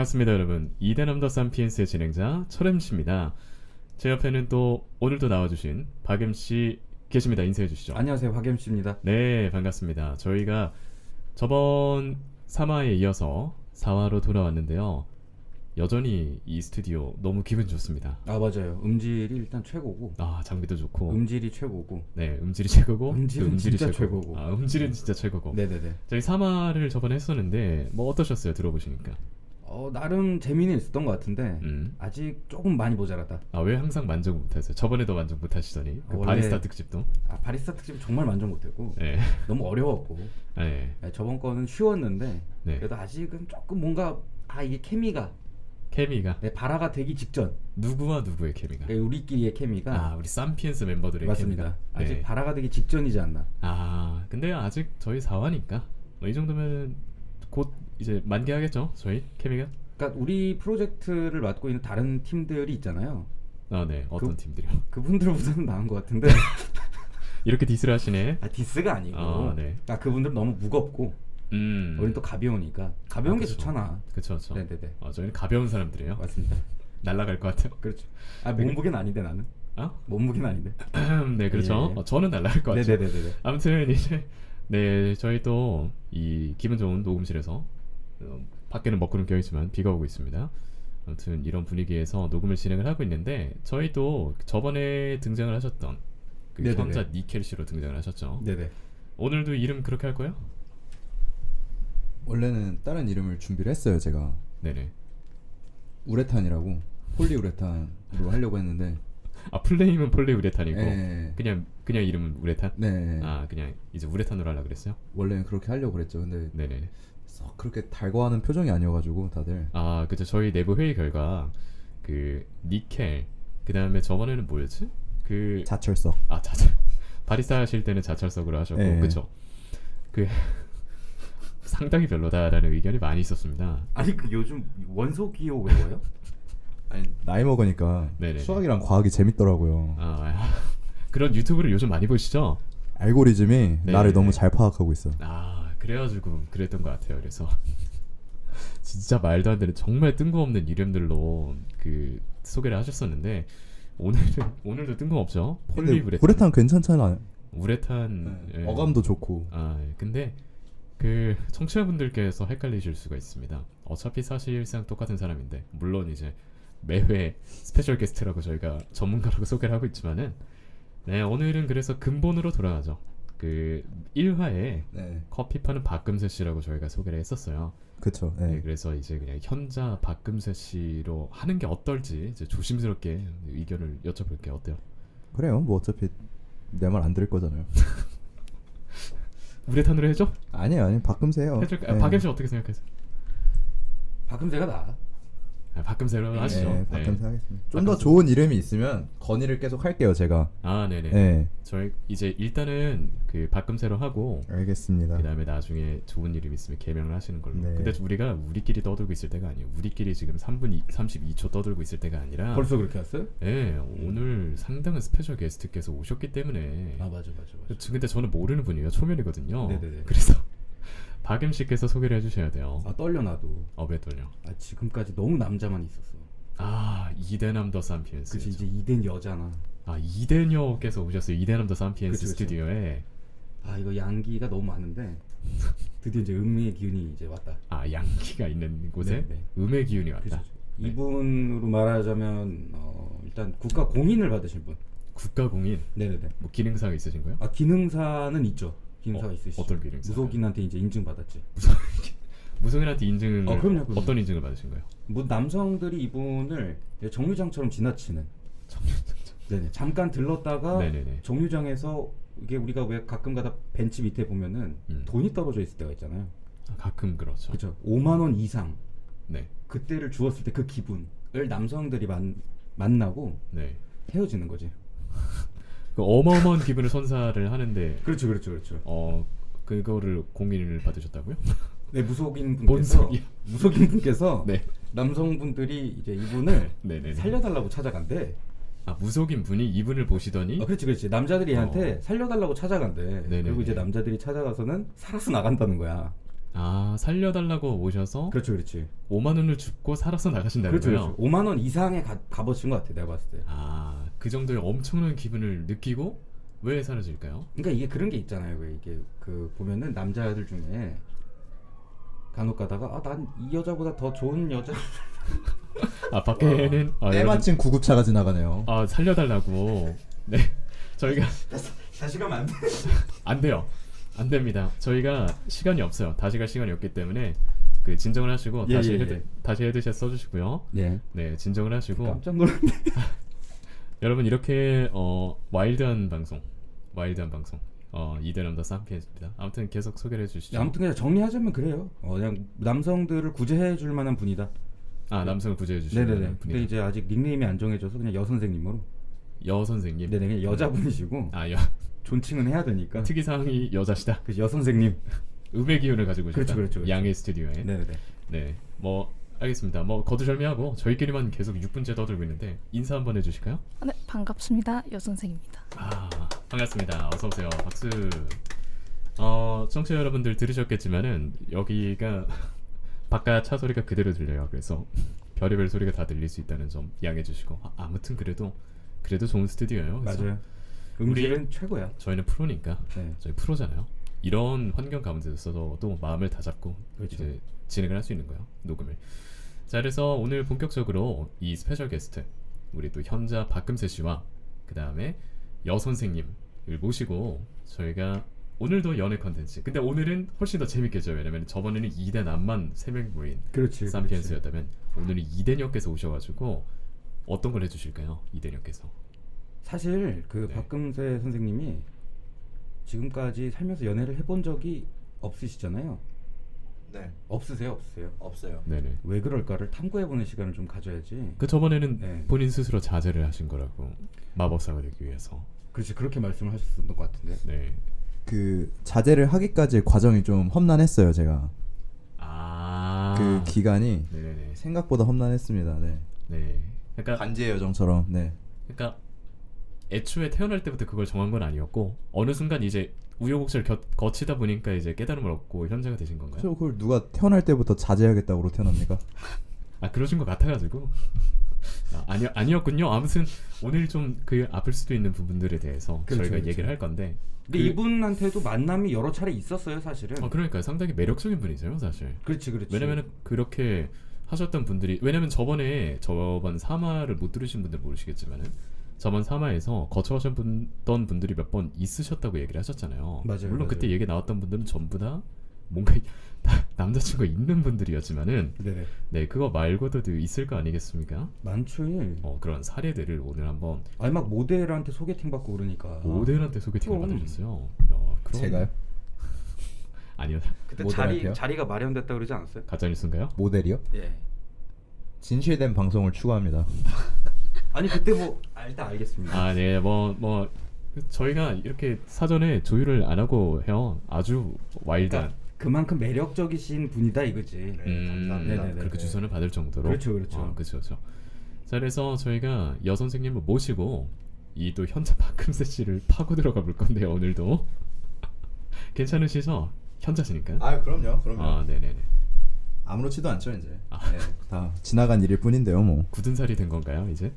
반갑습니다 여러분. 이대남더 쌈피엔스의 진행자 철MC입니다. 제 옆에는 또 오늘도 나와주신 박MC 계십니다. 인사해 주시죠. 안녕하세요, 박MC입니다. 네, 반갑습니다. 저희가 저번 3화에 이어서 4화로 돌아왔는데요. 여전히 이 스튜디오 너무 기분 좋습니다. 아, 맞아요. 음질이 일단 최고고. 아, 장비도 좋고. 음질이 최고고. 네, 음질이 최고고. 음질은 진짜 최고고. 아, 음질은 진짜 최고고. 네네네. 저희 3화를 저번에 했었는데 뭐 어떠셨어요? 들어보시니까. 나름 재미는 있었던 것 같은데 아직 조금 많이 모자라다. 아, 왜 항상 만족 못하세요? 저번에도 만족 못하시더니 그 원래- 바리스타 특집도. 바리스타 특집 정말 만족 못했고 네. 너무 어려웠고. 네. 저번 거는 쉬웠는데 네. 그래도 아직은 조금 뭔가 이게 케미가 발화가 되기 직전. 누구와 누구의 케미가? 우리끼리의 케미가. 아, 우리 쌈피엔스 멤버들의 맞습니다. 케미가. 아직 네. 발화가 되기 직전이지 않나. 아, 근데 아직 저희 4화니까 이 정도면 곧 이제 만개하겠죠? 저희 케미가? 그러니까 우리 프로젝트를 맡고 있는 다른 팀들이 있잖아요. 아, 네. 어떤 팀들이요? 그분들보다는 나은 것 같은데. 이렇게 디스를 하시네. 디스가 아니고. 네. 그러니까 그분들은 너무 무겁고 우린 또 가벼우니까 가벼운 게 그쵸. 좋잖아. 그쵸. 네네네. 저희는 가벼운 사람들이에요. 맞습니다. 날아갈 것 같아요. 그렇죠. 몸무게는 아닌데 나는. 몸무게는 아닌데. 네, 그렇죠. 예. 저는 날아갈 것 같죠. 네네네네. 아무튼 이제 네, 저희 또 이 기분 좋은 녹음실에서 밖에는 먹구름 껴있지만 비가 오고 있습니다. 아무튼 이런 분위기에서 녹음을 진행을 하고 있는데 저희 또 저번에 등장을 하셨던 그 네네네. 현자 니켈 씨로 등장을 하셨죠. 네네. 오늘도 이름 그렇게 할 거예요? 원래는 다른 이름을 준비를 했어요. 제가 네네. 우레탄이라고 폴리우레탄으로 하려고 했는데 아, 플레임은 폴리우레탄이고 네. 그냥 이름은 우레탄? 네. 아, 그냥 이제 우레탄으로 하려고 그랬어요? 원래는 그렇게 하려고 그랬죠. 근데 네네. 썩 그렇게 달궈하는 표정이 아니어가지고 다들 아, 그죠. 저희 내부 회의 결과 그 니켈, 그 다음에 저번에는 뭐였지? 그 자철석. 바리스타 하실 때는 자철석으로 하셨고, 네. 그쵸? 그 상당히 별로다라는 의견이 많이 있었습니다. 아니 그 요즘 원소 기호 외워요? 아니 나이 먹으니까 네네네. 수학이랑 과학이 재밌더라고요. 그런 유튜브를 요즘 많이 보시죠? 알고리즘이 네. 나를 너무 잘 파악하고 있어. 그래가지고 그랬던 것 같아요. 그래서 진짜 말도 안 되는 정말 뜬금없는 이름들로 그 소개를 하셨었는데 오늘도 뜬금없죠. 폴리우레탄. 우레탄 괜찮잖아요. 우레탄. 네. 예. 어감도 좋고. 근데 그 청취자분들께서 헷갈리실 수가 있습니다. 어차피 사실상 똑같은 사람인데, 물론 이제 매회 스페셜 게스트라고 저희가 전문가라고 소개를 하고 있지만은, 네, 오늘은 그래서 근본으로 돌아가죠. 그 1화에 네. 커피 파는 박금세 씨라고 저희가 소개를 했었어요. 그쵸. 네, 네. 그래서 이제 그냥 현자 박금세 씨로 하는 게 어떨지 이제 조심스럽게 의견을 여쭤볼게요. 어때요? 그래요. 뭐 어차피 내 말 안 들을 거잖아요. 우레탄으로 해줘? 아니요. 박금세요. 해줄까? 네. 박금세 어떻게 생각하세요? 박금세가 나아. 박금세로 하시죠. 네, 네. 박금세 하겠습니다. 좀 더 박금세. 좋은 이름이 있으면 건의를 계속 할게요. 제가. 네네. 네. 저희 이제 일단은 그 박금세로 하고 알겠습니다. 그 다음에 나중에 좋은 이름 있으면 개명을 하시는 걸로. 네. 근데 우리가 우리끼리 떠들고 있을 때가 아니에요. 우리끼리 지금 3분 32초 떠들고 있을 때가 아니라. 벌써 그렇게 왔어요? 네, 오늘 상당한 스페셜 게스트께서 오셨기 때문에. 맞아. 근데 저는 모르는 분이에요. 초면이거든요. 네네네. 그래서 박MC께서 소개를 해주셔야 돼요. 떨려 나도. 왜 떨려? 지금까지 너무 남자만 있었어. 이대남 더 쌈피엔스. 그치, 이제 이된 여자나. 이대녀께서 오셨어요. 이대남 더 쌈피엔스 그치. 스튜디오에. 이거 양기가 너무 많은데 드디어 이제 음의 기운이 이제 왔다. 양기가 있는 곳에 네. 음의 기운이 왔다. 그렇죠. 네. 이분으로 말하자면 일단 국가 공인을 받으신 분. 국가공인. 네네네. 뭐 기능사가 있으신 거예요? 기능사는 있죠. 기능사가 있으시죠. 어떤 기능사? 무속인한테 이제 인증 받았지. 무속인한테 인증을 그럼요. 어떤 인증을 받으신 거예요? 뭐 남성들이 이분을 정류장처럼 지나치는. 네네. 잠깐 들렀다가 네네네. 정류장에서 이게 우리가 왜 가끔가다 벤치 밑에 보면은 돈이 떨어져 있을 때가 있잖아요. 가끔 그렇죠. 그렇죠. 5만 원 이상. 네. 그때를 주었을 때 그 기분을 남성들이 만나고 네. 헤어지는 거지. 그 어마어마한 기분을 선사를 하는데. 그렇죠. 그거를 공인을 받으셨다고요? 네, 무속인 뭔 소리야? 분께서 네. 남성분들이 이제 이분을 네네네. 살려달라고 찾아간대. 무속인 분이 이분을 보시더니. 그렇지. 남자들이 얘한테 살려달라고 찾아간대. 네네네. 그리고 이제 남자들이 찾아가서는 살아서 나간다는 거야. 아 살려달라고 오셔서 그렇죠, 그렇지. 5만 원을 줍고 살아서 나가신다는 그렇죠, 거예요. 그렇죠. 5만 원 이상의 값어치인 것 같아, 내가 봤을 때. 아그 정도의 엄청난 기분을 느끼고 왜 사라질까요? 그러니까 이게 그런 게 있잖아요. 왜 이게 그 보면은 남자들 중에 간혹 가다가 아 난 이 여자보다 더 좋은 여자. 아 밖에는 때마침 구급차가 지나가네요. 아 살려달라고. 네 저희가 다시 가면 안 돼. 안 돼요. 안 됩니다. 저희가 시간이 없어요. 다시 갈 시간이 없기 때문에 그 진정을 하시고 예, 다시 예, 헤드 예. 다시 헤드샷 써주시고요. 네. 네 진정을 하시고 깜짝 놀랐네. 여러분 이렇게 와일드한 방송 이대 남자 쌈피했습니다. 아무튼 계속 소개를 해주시죠. 아무튼 그냥 정리하자면 그래요. 그냥 남성들을 구제해줄 만한 분이다. 아 남성을 구제해 주시는 네네네. 근데 분이다. 이제 아직 닉네임이 안 정해져서 그냥 여 선생님으로. 여 선생님. 네네. 그냥 여자분이시고 아 존칭은 해야 되니까. 특이 사항이 여자시다. 그 여 선생님. 음의 기운을 가지고 그렇죠, 있다. 그렇죠, 그렇죠. 양의 스튜디오에. 네네네. 네. 뭐 알겠습니다. 뭐 거두절미하고 저희끼리만 계속 6분째 떠들고 있는데 인사 한번 해주실까요? 네, 반갑습니다. 여선생입니다. 아 반갑습니다. 어서 오세요. 박수. 청취자 여러분들 들으셨겠지만은 여기가 바깥 차 소리가 그대로 들려요. 그래서 별의별 소리가 다 들릴 수 있다는 점 양해해 주시고 아무튼 그래도 좋은 스튜디오예요. 그래서 맞아요. 음질은 최고야. 저희는 프로니까 네. 저희 프로잖아요. 이런 환경 가운데서도 마음을 다잡고 그렇죠. 이제 진행을 할 수 있는 거예요. 녹음을. 자 그래서 오늘 본격적으로 이 스페셜 게스트 우리 또 현자 박금세 씨와 그 다음에 여 선생님을 모시고 저희가 오늘도 연애 컨텐츠. 근데 오늘은 훨씬 더 재밌겠죠. 왜냐면 저번에는 2대 남만 3명 모인 그렇지. 쌈피엔스였다면 오늘은 이대녀께서 오셔가지고 어떤 걸 해주실까요? 이대녀께서. 사실 그 네. 박금세 선생님이 지금까지 살면서 연애를 해본 적이 없으시잖아요. 네. 없으세요? 없어요. 네네. 왜 그럴까를 탐구해보는 시간을 좀 가져야지. 그 저번에는 네. 본인 스스로 자제를 하신 거라고 마법사가 되기 위해서. 그렇지, 그렇게 말씀을 하셨던 것 같은데. 네. 그 자제를 하기까지의 과정이 좀 험난했어요. 제가 아. 그 기간이 네네네. 생각보다 험난했습니다. 네. 네. 그러니까 반지의 여정처럼. 네. 그러니까 애초에 태어날 때부터 그걸 정한 건 아니었고 어느 순간 이제 우여곡절 거치다 보니까 이제 깨달음을 얻고 현자가 되신 건가요? 저 그걸 누가 태어날 때부터 자제하겠다고 태어납니까? 아 그러신 것 같아가지고 아니었군요. 아무튼 오늘 좀 그 아플 수도 있는 부분들에 대해서 그렇죠, 저희가 그렇죠. 얘기를 할 건데. 근데 이분한테도 만남이 여러 차례 있었어요, 사실은. 그러니까 상당히 매력적인 분이세요, 사실. 그렇지. 왜냐면은 그렇게 하셨던 분들이 왜냐면 저번 3화를 못 들으신 분들 모르시겠지만은 저번 3화에서 거쳐가셨던 분들이 몇 번 있으셨다고 얘기를 하셨잖아요. 맞아요, 물론 맞아요. 그때 얘기 나왔던 분들은 전부 다 뭔가 남자친구가 있는 분들이었지만은 네네. 네 그거 말고도 있을 거 아니겠습니까? 많죠. 그런 사례들을 오늘 한번 아니 막 모델한테 소개팅 받고 그러니까. 모델한테 소개팅을 그럼. 받으셨어요. 야, 그럼 제가요? 아니요. 그때 모델한테요? 자리가 마련됐다 그러지 않았어요? 가짜 뉴스인가요? 모델이요? 예. 진실된 방송을 추구합니다. 아니 그때 뭐 일단 알겠습니다. 아, 네, 뭐 저희가 이렇게 사전에 조율을 안 하고 해요. 아주 와일드한. 그러니까 그만큼 매력적이신 분이다 이거지. 감사합니다. 네네네. 그렇게 주선을 받을 정도로. 그렇죠, 그렇죠. 그렇죠. 자, 그래서 저희가 여 선생님을 모시고 이 또 현자 박금세 씨를 파고 들어가 볼 건데요, 오늘도. 괜찮으시죠? 현자시니까. 아 그럼요. 네네네. 아무렇지도 않죠 이제. 네, 다 지나간 일일 뿐인데요 뭐. 굳은 살이 된 건가요, 이제?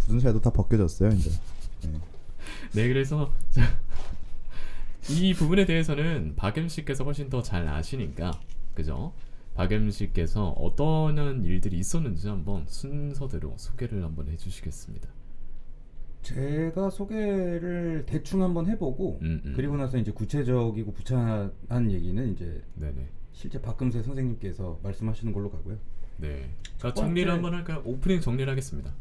굳은 살도 다 벗겨졌어요 이제. 네. 네, 그래서 이 부분에 대해서는 박M 씨께서 훨씬 더 잘 아시니까, 그죠? 박M 씨께서 어떤 일들이 있었는지 한번 순서대로 소개를 한번 해주시겠습니다. 제가 소개를 대충 한번 해보고 그리고 나서 이제 구체적이고 부찬한 얘기는 이제 네네. 실제 박금세 선생님께서 말씀하시는 걸로 가고요. 네. 자, 첫 정리를 번째- 한번 할까요? 오프닝 정리를 하겠습니다.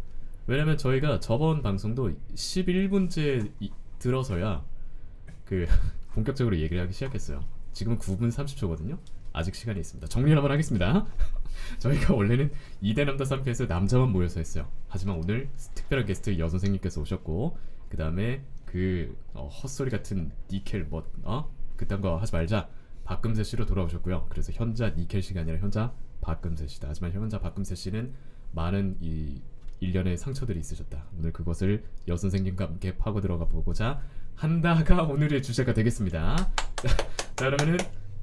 왜냐면 저희가 저번 방송도 11분째 들어서야 그 본격적으로 얘기를 하기 시작했어요. 지금은 9분 30초거든요. 아직 시간이 있습니다. 정리를 한번 하겠습니다. 저희가 원래는 2대 남자 3피에서 남자만 모여서 했어요. 하지만 오늘 특별한 게스트 여 선생님께서 오셨고 그 다음에 그 헛소리 같은 니켈 그딴 거 하지 말자. 박금세 씨로 돌아오셨고요. 그래서 현자 니켈 씨가 아니라 현자 박금세 씨다. 하지만 현자 박금세 씨는 많은 이 일련의 상처들이 있으셨다. 오늘 그것을 여 선생님과 함께 파고 들어가 보고자 한다가 오늘의 주제가 되겠습니다. 자 그러면은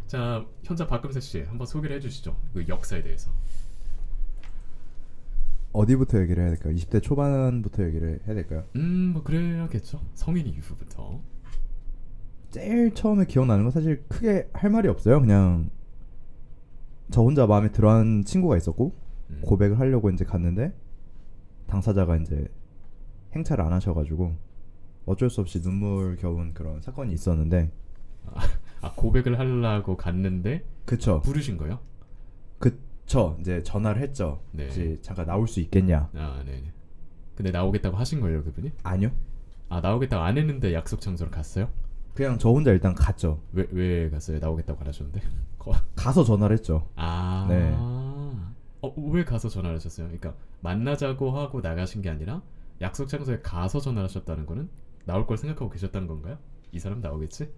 자, 현자 박금세 씨 한번 소개를 해주시죠. 그 역사에 대해서. 어디부터 얘기를 해야 될까요? 20대 초반부터 얘기를 해야 될까요? 뭐 그래야겠죠. 성인 이후부터. 제일 처음에 기억나는 건 사실 크게 할 말이 없어요. 그냥 저 혼자 마음에 들어하는 친구가 있었고 고백을 하려고 이제 갔는데 당사자가 이제 행차를 안 하셔가지고 어쩔 수 없이 눈물겨운 그런 사건이 있었는데. 고백을 하려고 갔는데 그쵸. 부르신 거요? 그쵸. 이제 전화를 했죠. 네. 혹시 잠깐 나올 수 있겠냐. 네네. 근데 나오겠다고 하신 거예요, 그분이? 아니요. 나오겠다고 안 했는데 약속 장소로 갔어요? 그냥 저 혼자 일단 갔죠. 왜 갔어요? 나오겠다고 안 하셨는데? 가서 전화를 했죠. 네. 왜 가서 전화를 하셨어요? 그러니까 만나자고 하고 나가신 게 아니라 약속 장소에 가서 전화를 하셨다는 거는 나올 걸 생각하고 계셨다는 건가요? 이 사람 나오겠지?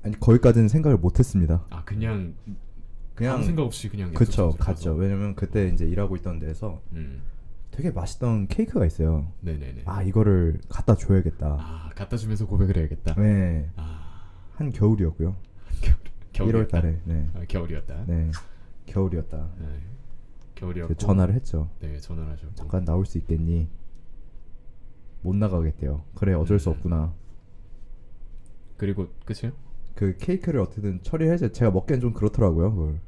아니 거기까지는 생각을 못했습니다. 그냥 아무 생각 없이 그냥 그쵸 갔죠. 왜냐면 그때 이제 일하고 있던 데에서 되게 맛있던 케이크가 있어요. 네네네. 이거를 갖다 줘야겠다. 갖다 주면서 고백을 해야겠다. 네. 한 겨울이었고요. 1월달에. 네. 겨울이었다. 네. 겨울이었다. 네. 겨울이었고 전화를 했죠. 네, 전화를 하셨고. 잠깐 나올 수 있겠니? 못 나가겠대요. 그래 어쩔 수 없구나. 그리고 끝이요? 그 케이크를 어떻게든 처리해서 제가 먹기엔 좀 그렇더라고요. 그걸.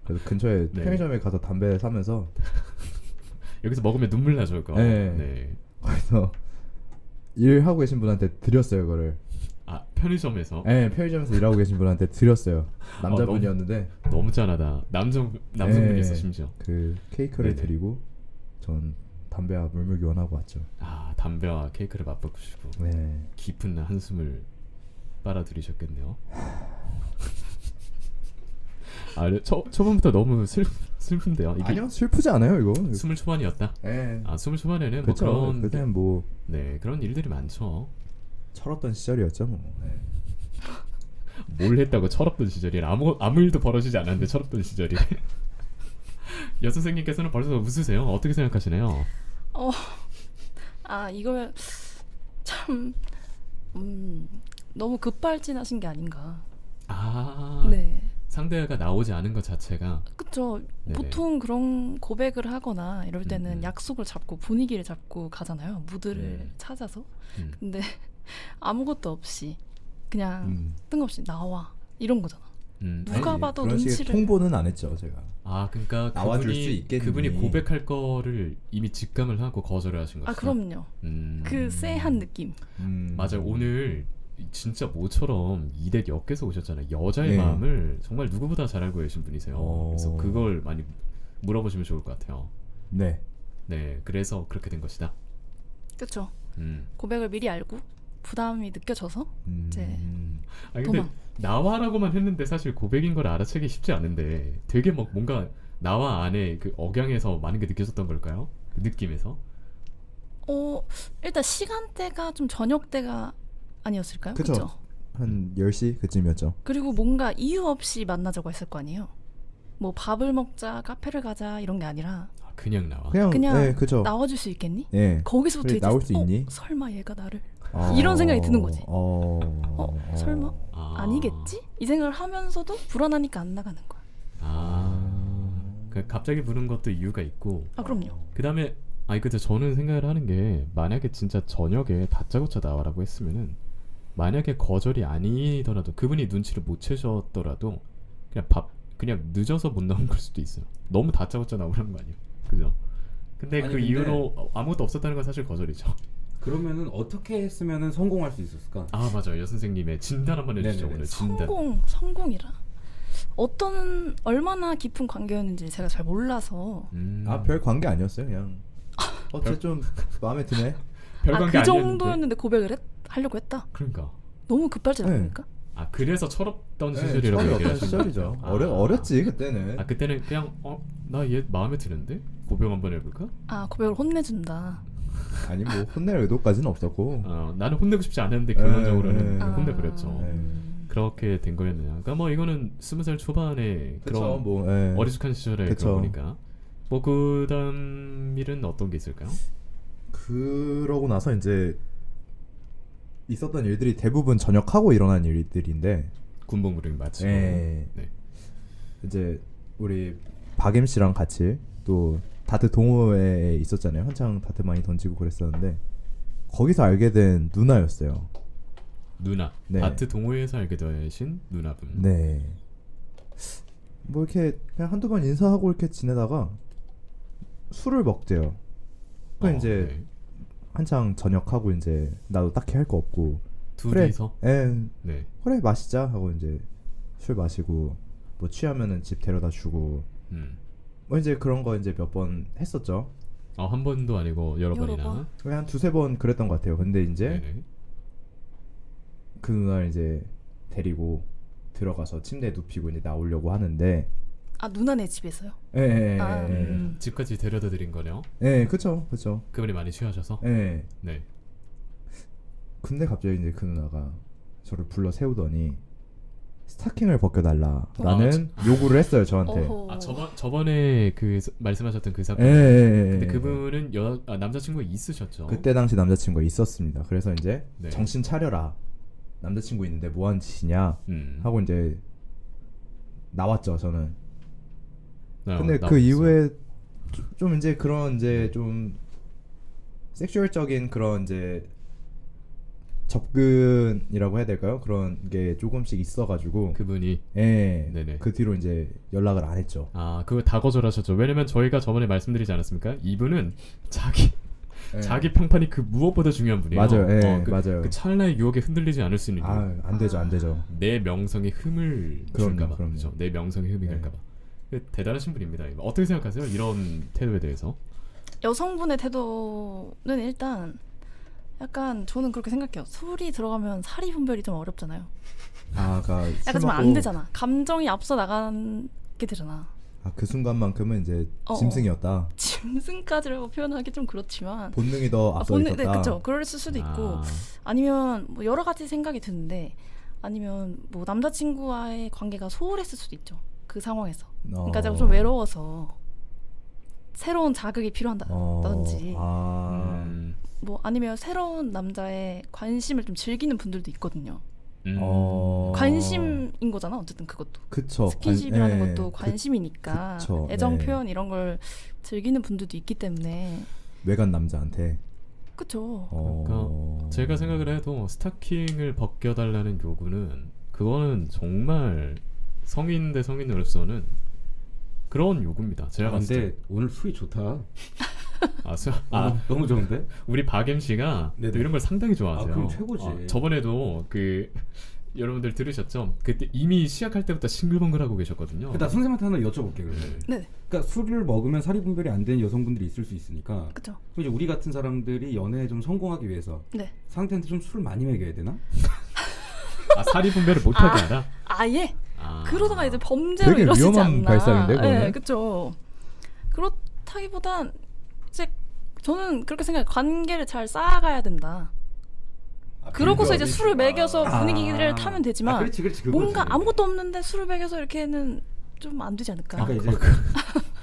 그래서 근처에 네. 편의점에 가서 담배 사면서 여기서 먹으면 눈물 나죠, 그거. 네. 그래서 일하고 계신 분한테 드렸어요, 그거를. 편의점에서? 네, 편의점에서 일하고 계신 분한테 드렸어요. 남자분이었는데 너무 짠하다. 남성분이었어, 심지어. 그 케이크를 네네. 드리고 전 담배와 물물 교환하고 왔죠. 담배와 케이크를 맛보시고 네. 깊은 한숨을 빨아들이셨겠네요. 초반부터 너무 슬픈데요. 이게 아니요, 슬프지 않아요, 이거. 20초반이었다. 네. 20초반에는 그쵸, 뭐 그런 그때는 뭐 그런 일들이 많죠. 철없던 시절이었죠, 뭐. 네. 뭘 했다고 철없던 시절이 아무 일도 벌어지지 않았는데 철없던 시절이. 여선생님께서는 벌써 웃으세요. 어떻게 생각하시나요? 이걸 참 너무 급발진하신 게 아닌가. 네. 상대가 나오지 않은 것 자체가. 그쵸. 네네. 보통 그런 고백을 하거나 이럴 때는 약속을 잡고 분위기를 잡고 가잖아요. 무드를 찾아서. 근데 아무것도 없이 그냥 뜬금없이 나와 이런 거잖아. 누가 아니, 봐도 그런 식의 눈치를. 통보는 안 했죠, 제가. 그러니까 나와줄 수 있겠니? 그분이 고백할 거를 이미 직감을 하고 거절을 하신 거죠. 그럼요. 그 쎄한 느낌. 맞아요. 오늘 진짜 모처럼 이댁 역에서 오셨잖아요. 여자의 마음을 정말 누구보다 잘 알고 계신 분이세요. 그래서 그걸 많이 물어보시면 좋을 것 같아요. 네. 네, 그래서 그렇게 된 것이다. 그렇죠. 고백을 미리 알고 부담이 느껴져서 이제 근데 도망. 나와라고만 했는데 사실 고백인 걸 알아채기 쉽지 않은데 되게 뭔가 나와 안에 그 억양에서 많은 게 느껴졌던 걸까요? 그 느낌에서? 일단 시간대가 좀 저녁대가 아니었을까요? 그쵸. 한 10시 그쯤이었죠. 그리고 뭔가 이유 없이 만나자고 했을 거 아니에요. 뭐 밥을 먹자, 카페를 가자 이런 게 아니라 그냥 나와. 그냥 그쵸. 나와줄 수 있겠니? 네. 거기서부터 이제 나올 수 있니? 설마 얘가 나를 이런 생각이 드는 거지. 설마? 아니겠지? 이 생각을 하면서도 불안하니까 안 나가는 거야. 갑자기 부른 것도 이유가 있고. 그럼요. 그 다음에 근데 저는 생각을 하는 게 만약에 진짜 저녁에 다짜고짜 나와라고 했으면은 만약에 거절이 아니더라도 그분이 눈치를 못 채셨더라도 그냥 늦어서 못 나온 걸 수도 있어요. 너무 다짜고짜 나오라는 거 아니에요? 그죠? 근데 그 이후로 아무것도 없었다는 건 사실 거절이죠. 그러면은 어떻게 했으면은 성공할 수 있었을까? 맞아요. 여선생님의 진단 한번 해주시죠. 오늘 진단. 성공이라 얼마나 깊은 관계였는지 제가 잘 몰라서. 별 관계 아니었어요. 그냥 쟤 좀 마음에 드네. 별 관계 그 정도였는데 고백을 하려고 했다. 그러니까 너무 급발진 아닙니까? 그래서 철없던 시절이라고 얘기를 하시는 시절이죠. 어렸지 그때는. 그때는 그냥 나 얘 마음에 드는데 고백 한번 해볼까? 고백을 혼내준다. 아니 뭐 혼낼 의도까지는 없었고. 나는 혼내고 싶지 않았는데 결론적으로는 혼내버렸죠. 그렇게 된 거였네요. 그러니까 뭐 이거는 20살 초반에 그런 어리숙한 시절에 그런 거니까. 뭐 그다음 일은 어떤 게 있을까요? 그러고 나서 이제 있었던 일들이 대부분 전역하고 일어난 일들인데. 군복무를 마치고. 네. 네. 이제 우리 박엠 씨랑 같이 또 다트 동호회에 있었잖아요. 한창 다트 많이 던지고 그랬었는데 거기서 알게 된 누나였어요. 누나. 네. 다트 동호회에서 알게 되신 누나분. 네. 뭐 이렇게 그냥 한두 번 인사하고 이렇게 지내다가 술을 먹재요. 그러니까 이제 네. 한창 저녁하고 이제 나도 딱히 할 거 없고 둘이서. 그래, 네. 그래 마시자 하고 이제 술 마시고 뭐 취하면은 집 데려다 주고 뭐 이제 그런 거 이제 몇 번 했었죠. 한 번도 아니고 여러 번이나. 번? 한 두세 번 그랬던 것 같아요. 근데 이제 네네. 그 누나를 이제 데리고 들어가서 침대에 눕히고 이제 나오려고 하는데 누나네 집에서요? 예. 집까지 데려다 드린 거네요. 예, 그쵸. 그분이 많이 취하셔서. 예. 네. 근데 갑자기 이제 그 누나가 저를 불러 세우더니 스타킹을 벗겨달라라는 요구를 했어요 저한테. 저번에 그 말씀하셨던 그 사건. 예. 근데 그분은 남자친구가 있으셨죠? 그때 당시 남자친구가 있었습니다. 그래서 이제 네. 정신 차려라. 남자친구 있는데 뭐 하는 짓이냐 하고 이제 나왔죠 저는. 근데 그 이후에 좀 이제 그런 이제 좀 섹슈얼적인 그런 이제 접근이라고 해야 될까요? 그런 게 조금씩 있어가지고 그분이 네네. 그 뒤로 이제 연락을 안 했죠. 그거 다 거절하셨죠. 왜냐면 저희가 저번에 말씀드리지 않았습니까? 이분은 자기 평판이 그 무엇보다 중요한 분이에요. 맞아요. 맞아요. 그 찰나의 유혹에 흔들리지 않을 수 있는 이유. 안 되죠. 내 명성에 흠을 줄까봐. 그렇죠. 내 명성에 흠이 갈까봐. 대단하신 분입니다. 어떻게 생각하세요? 이런 태도에 대해서? 여성분의 태도는 일단 약간 저는 그렇게 생각해요. 술이 들어가면 사리 분별이 좀 어렵잖아요. 약간 좀 안 되잖아. 감정이 앞서 나가게 되잖아. 그 순간만큼은 이제 짐승이었다. 짐승까지라고 표현하기 좀 그렇지만 본능이 더 앞서 있었다. 네, 그렇죠. 그럴 수도 있고 아니면 뭐 여러 가지 생각이 드는데 아니면 뭐 남자친구와의 관계가 소홀했을 수도 있죠. 그 상황에서. 그러니까 제가 좀 외로워서 새로운 자극이 필요하다든지 뭐 아니면 새로운 남자의 관심을 좀 즐기는 분들도 있거든요. 관심인 거잖아 어쨌든 그것도. 그쵸. 스킨십이라는 것도 관심이니까 애정 표현 이런 걸 즐기는 분들도 있기 때문에 외간 남자한테. 그쵸. 그러니까 제가 생각을 해도 스타킹을 벗겨달라는 요구는 그거는 정말 성인 대 성인으로서는 그런 요구입니다. 제가 근데 오늘 술이 좋다. 너무 좋은데? 우리 박엠 씨가 또 이런 걸 상당히 좋아하세요. 그럼 최고지. 저번에도 여러분들 들으셨죠? 그때 이미 시작할 때부터 싱글벙글하고 계셨거든요. 나 선생님한테 하나 여쭤볼게 그러면. 네. 그러니까 술을 먹으면 사리 분별이 안 되는 여성분들이 있을 수 있으니까. 그렇죠. 이제 우리 같은 사람들이 연애에 좀 성공하기 위해서 상대한테 좀 술을 많이 먹여야 되나? 사리 분별을 못하게 하라? 아예. 그러다가 이제 범죄로 이루어지지 않나. 위험한 발상인데 그거는? 네, 그렇죠. 그렇다기보단 이제 저는 그렇게 생각해요. 관계를 잘 쌓아가야 된다. 그러고서 이제 술을 먹여서 분위기를 타면 되지만 그렇지, 뭔가 아무것도 없는데 술을 먹여서 이렇게는 좀 안 되지 않을까. 그러니까 이제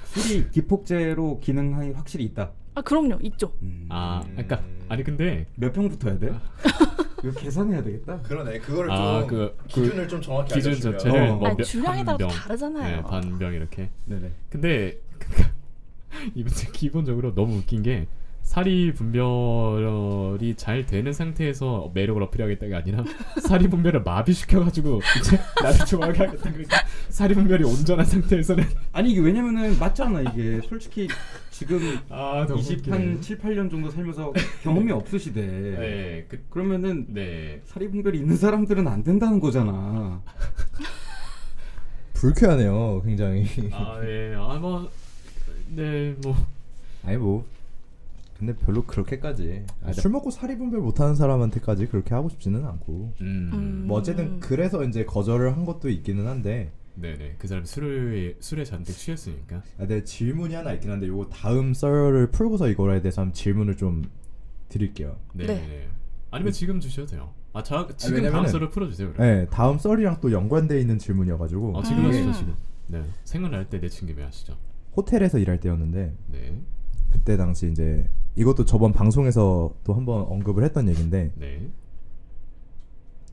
술이 기폭제로 기능이 확실히 있다. 그럼요, 있죠. 그러니까 아니 근데 몇 평부터 해야 돼? 이거 계산해야 되겠다. 그러네. 그거를 좀 기준을 좀 정확히 기준 알려주면. 자체를 주량에 따라 다르잖아요. 반병 이렇게. 네네. 근데 이분 기본적으로 너무 웃긴 게 사리 분별이 잘 되는 상태에서 매력을 어필하겠다가 아니라 사리 분별을 마비시켜가지고 이제 나를 좋아하게 하겠다. 그러니까 사리 분별이 온전한 상태에서는 아니 이게 왜냐면은 맞잖아 이게 솔직히 지금 7, 8년 정도 살면서 경험이 없으시대. 그러면은 사리 분별이 있는 사람들은 안 된다는 거잖아. 불쾌하네요, 굉장히. 근데 별로 그렇게까지 술 먹고 사리 분별 못하는 사람한테까지 그렇게 하고 싶지는 않고 뭐 어쨌든 그래서 이제 거절을 한 것도 있기는 한데 네네 그 사람 술에 잔뜩 취했으니까. 네, 질문이 하나 있긴 한데 요거 다음 썰을 풀고서 이거에 대해서 한번 질문을 좀 드릴게요. 네. 아니면 지금 주셔도 돼요. 지금 다음 썰을 풀어주세요. 그럼. 네, 다음 썰이랑 또 연관돼 있는 질문이어가지고. 지금 하시죠 지금. 네, 생각날 때 내친 김에 하시죠. 호텔에서 일할 때였는데. 그때 당시 이제 이것도 저번 방송에서 또 한번 언급을 했던 얘기인데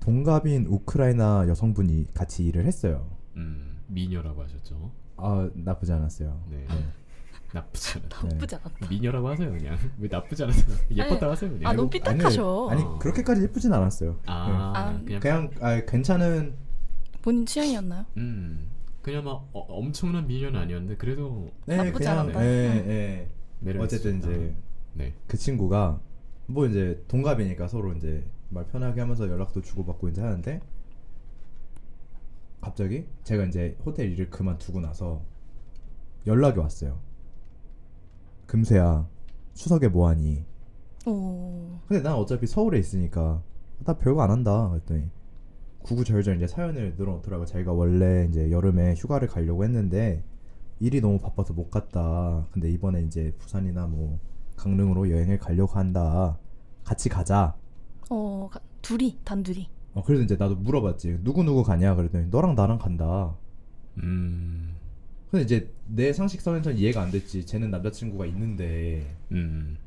동갑인 우크라이나 여성분이 같이 일을 했어요. 미녀라고 하셨죠? 아 나쁘지 않았어요. 네. 나쁘지 않았다. 나쁘지 않았다. 미녀라고 하세요 그냥. 왜 나쁘지 않았어요? 예뻤다 하세요 그냥. 아 너무 삐딱하셔. 아니 그렇게까지 예쁘진 않았어요. 그냥 괜찮은 본인 취향이었나요? 그냥 막 엄청난 미녀는 아니었는데 그래도 나쁘지 않았다. 어쨌든 이제 그 친구가 뭐 이제 동갑이니까 서로 이제 말 편하게 하면서 연락도 주고받고 이제 하는데 갑자기 제가 이제 호텔 일을 그만두고 나서 연락이 왔어요. 금세야 추석에 뭐하니? 근데 난 어차피 서울에 있으니까 나 별거 안 한다 그랬더니 구구절절 이제 사연을 늘어놓더라고. 자기가 원래 이제 여름에 휴가를 가려고 했는데 일이 너무 바빠서 못 갔다. 근데 이번에 이제 부산이나 뭐 강릉으로 여행을 가려고 한다. 같이 가자. 둘이 단둘이. 그래서 이제 나도 물어봤지. 누구 가냐 그랬더니 너랑 나랑 간다. 근데 이제 내 상식선에서는 이해가 안 됐지. 쟤는 남자친구가 있는데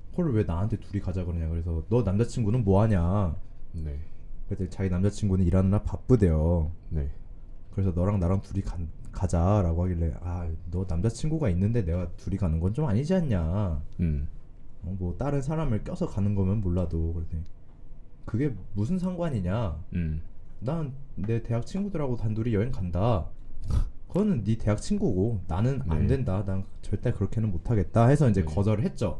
그걸 왜 나한테 둘이 가자 그러냐. 그래서 너 남자친구는 뭐 하냐. 네. 그랬더니 자기 남자친구는 일하느라 바쁘대요. 네. 그래서 너랑 나랑 둘이 가자라고 하길래 너 남자친구가 있는데 내가 둘이 가는 건 좀 아니지 않냐. 뭐 다른 사람을 껴서 가는 거면 몰라도. 그랬더니 그게 무슨 상관이냐. 난 내 대학 친구들하고 단둘이 여행 간다. 그거는 네 대학 친구고 나는 안 된다. 난 절대 그렇게는 못 하겠다 해서 이제 거절을 했죠.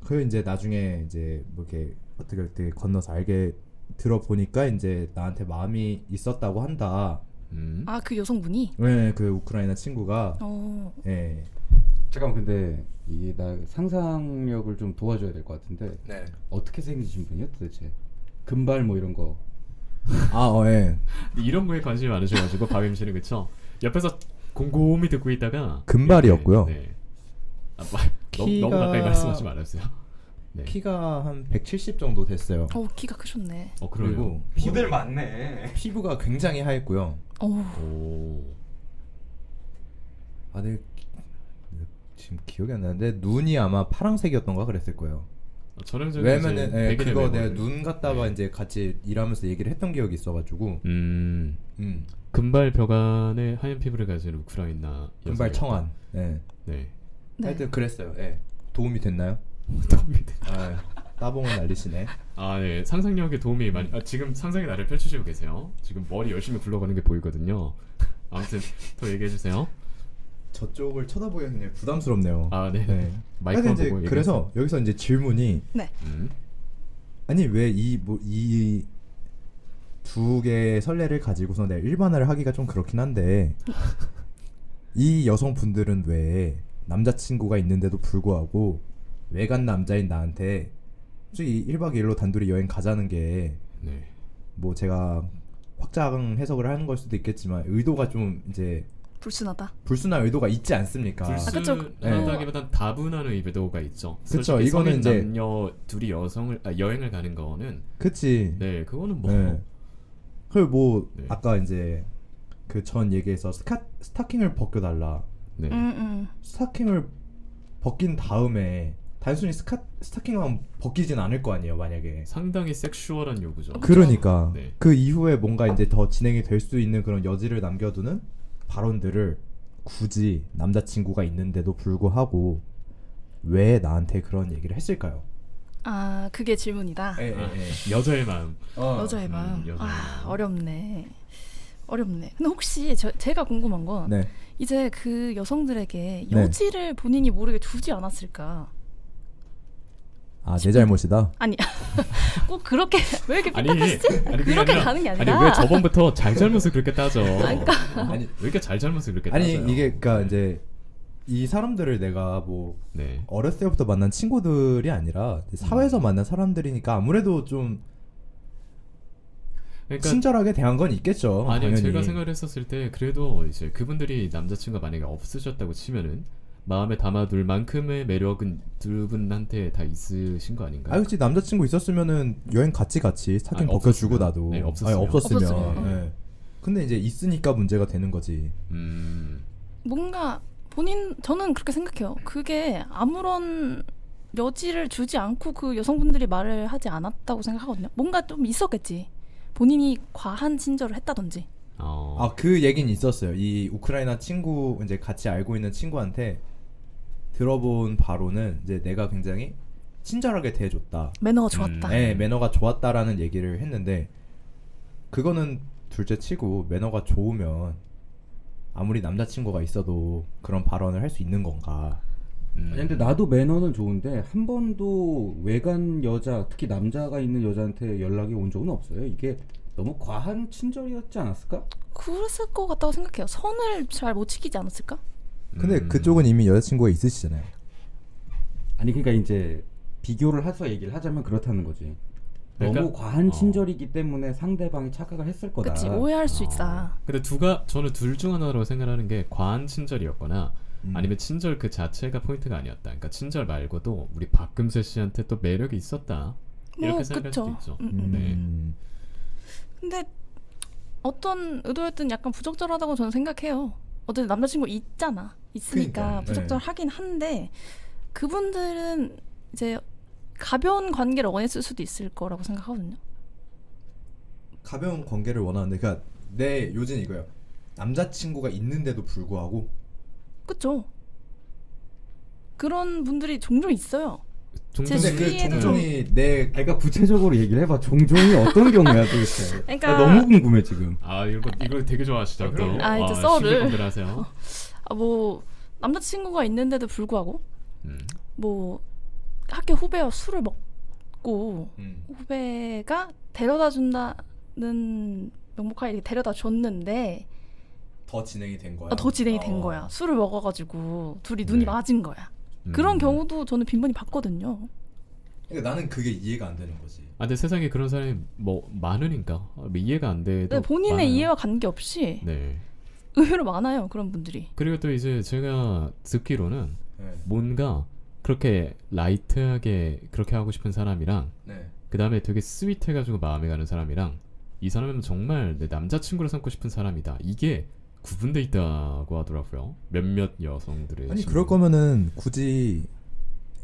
그 이제 나중에 이제 뭐 이렇게 어떻게 건너서 알게 들어보니까 이제 나한테 마음이 있었다고 한다. 그 여성분이? 네, 그 우크라이나 친구가. 네. 잠깐만 근데 이게 나 상상력을 좀 도와줘야 될 것 같은데. 네. 어떻게 생기신 분이야 도대체? 금발 뭐 이런 거. 예. 이런 거에 관심이 많으셔가지고 박임 씨는 그쵸? 옆에서 곰곰이 듣고 있다가 금발이었고요. 네. 너무 가까이 말씀하지 말았어요. 네. 키가 한 170 정도 됐어요. 키가 크셨네. 그리고 모델 많네. 피부가 굉장히 하얗고요. 네, 지금 기억이 안 나는데 눈이 아마 파란색이었던가 그랬을 거예요. 왜냐면은 그거 내가 눈 갖다가 이제 같이 일하면서 얘기를 했던 기억이 있어가지고. 금발 벽안에 하얀 피부를 가진 우크라이나 금발 청한. 네. 하여튼 그랬어요. 네. 도움이 됐나요? 도움이 됐. 따봉을 날리시네. 네. 상상력에 도움이 많이. 지금 상상의 나를 펼치시고 계세요. 지금 머리 열심히 굴러가는 게 보이거든요. 아무튼 더 얘기해 주세요. 저쪽을 쳐다보기가 굉장히 부담스럽네요. 네. 마이크만 보고 얘기해. 그래서 여기서 이제 질문이. 네. 아니 왜 이 두 개의 선례를 가지고서 내가 일반화를 하기가 좀 그렇긴 한데 이 여성분들은 왜 남자친구가 있는데도 불구하고 외간 남자인 나한테 솔직히 1박 2일로 단둘이 여행 가자는 게 뭐 제가 확장 해석을 하는 걸 수도 있겠지만 의도가 좀 이제 불순한 의도가 있지 않습니까? 불순하다기보단 다분한 의도가 있죠. 그렇죠. 이거는 이제 남녀 둘이 여행을 가는 거는 그치. 네, 그거는 뭐 그리고 뭐 아까 이제 그 전 얘기에서 스타킹을 벗겨달라. 스타킹을 벗긴 다음에 단순히 스타킹만 벗기진 않을 거 아니에요, 만약에. 상당히 섹슈얼한 요구죠. 그러니까 그 이후에 뭔가 이제 더 진행이 될 수 있는 그런 여지를 남겨두는 발언들을 굳이 남자친구가 있는데도 불구하고 왜 나한테 그런 얘기를 했을까요? 그게 질문이다. 여자의 마음. 여자의 마음. 어렵네. 근데 혹시 제가 궁금한 건 이제 그 여성들에게 여지를 본인이 모르게 두지 않았을까? 내 잘못이다? 아니 꼭 그렇게 왜 이렇게 삐딱하시지? 그렇게 가는 게 아니라 왜 저번부터 잘잘못을 그렇게 따져? 그러니까. 왜 이렇게 잘잘못을 그렇게 따져요? 이게 그러니까 이제 이 사람들을 내가 뭐 어렸을 때부터 만난 친구들이 아니라 사회에서 만난 사람들이니까 아무래도 좀 친절하게 대한 건 있겠죠. 아니요, 당연히. 제가 생각을 했었을 때 그래도 이제 그분들이 남자친구가 만약에 없으셨다고 치면은 마음에 담아둘 만큼의 매력은 두 분한테 다 있으신 거 아닌가요? 그렇지. 남자친구 있었으면은 여행 같이 스타킹 벗겨주고 나도. 없었으면. 근데 이제 있으니까 문제가 되는 거지. 뭔가 저는 그렇게 생각해요. 그게 아무런 여지를 주지 않고 그 여성분들이 말을 하지 않았다고 생각하거든요. 뭔가 좀 있었겠지. 본인이 과한 친절을 했다든지. 그 얘기는 있었어요. 이 우크라이나 친구 이제 같이 알고 있는 친구한테 들어본 바로는 이제 내가 굉장히 친절하게 대해줬다. 매너가 좋았다. 네, 매너가 좋았다라는 얘기를 했는데 그거는 둘째치고 매너가 좋으면 아무리 남자친구가 있어도 그런 발언을 할 수 있는 건가? 근데 나도 매너는 좋은데 한 번도 외간 여자, 특히 남자가 있는 여자한테 연락이 온 적은 없어요. 이게 너무 과한 친절이었지 않았을까? 그랬을 것 같다고 생각해요. 선을 잘 못 지키지 않았을까? 근데 그쪽은 이미 여자친구가 있으시잖아요. 아니 그러니까 이제 비교를 해서 얘기를 하자면 그렇다는 거지. 그러니까? 너무 과한 친절이기 때문에 상대방이 착각을 했을 거다. 그치, 오해할 수 있다. 근데 저는 둘 중 하나라고 생각하는 게 과한 친절이었거나 아니면 친절 그 자체가 포인트가 아니었다. 그러니까 친절 말고도 우리 박금세 씨한테 또 매력이 있었다. 이렇게 생각할 수도 있죠. 네. 근데 어떤 의도였든 약간 부적절하다고 저는 생각해요. 어쨌든 남자친구 있으니까 그러니까, 부적절하긴 한데 그분들은 이제 가벼운 관계를 원했을 수도 있을 거라고 생각하거든요. 가벼운 관계를 원하는데 그러니까 내 요즘 이거예요. 남자친구가 있는데도 불구하고 그쵸. 그런 분들이 종종 있어요. 근데 그 종종이 내 그러니까 구체적으로 얘기를 해봐. 종종이 어떤 경우야 도대체. 그러니까 나 너무 궁금해 지금. 이거 되게 좋아하시죠. 이제 썰을 하세요. 뭐 남자친구가 있는데도 불구하고 뭐 학교 후배와 술을 먹고 후배가 데려다 준다는 명목하에 이렇게 데려다 줬는데 더 진행이 된 거야. 더 진행이 된 거야. 술을 먹어가지고 둘이 눈이 맞은 거야. 그런 경우도 저는 빈번히 봤거든요. 그러니까 나는 그게 이해가 안 되는 거지. 근데 세상에 그런 사람이 뭐 많으니까 이해가 안 돼도 본인의 많아요. 이해와 관계없이 의외로 많아요. 그런 분들이. 그리고 또 이제 제가 듣기로는 뭔가 그렇게 라이트하게 그렇게 하고 싶은 사람이랑 그 다음에 되게 스윗해가지고 마음에 가는 사람이랑 이 사람은 정말 내 남자친구로 삼고 싶은 사람이다. 이게 구분돼 있다고 하더라고요. 몇몇 여성들의 아니 그럴 거면은 굳이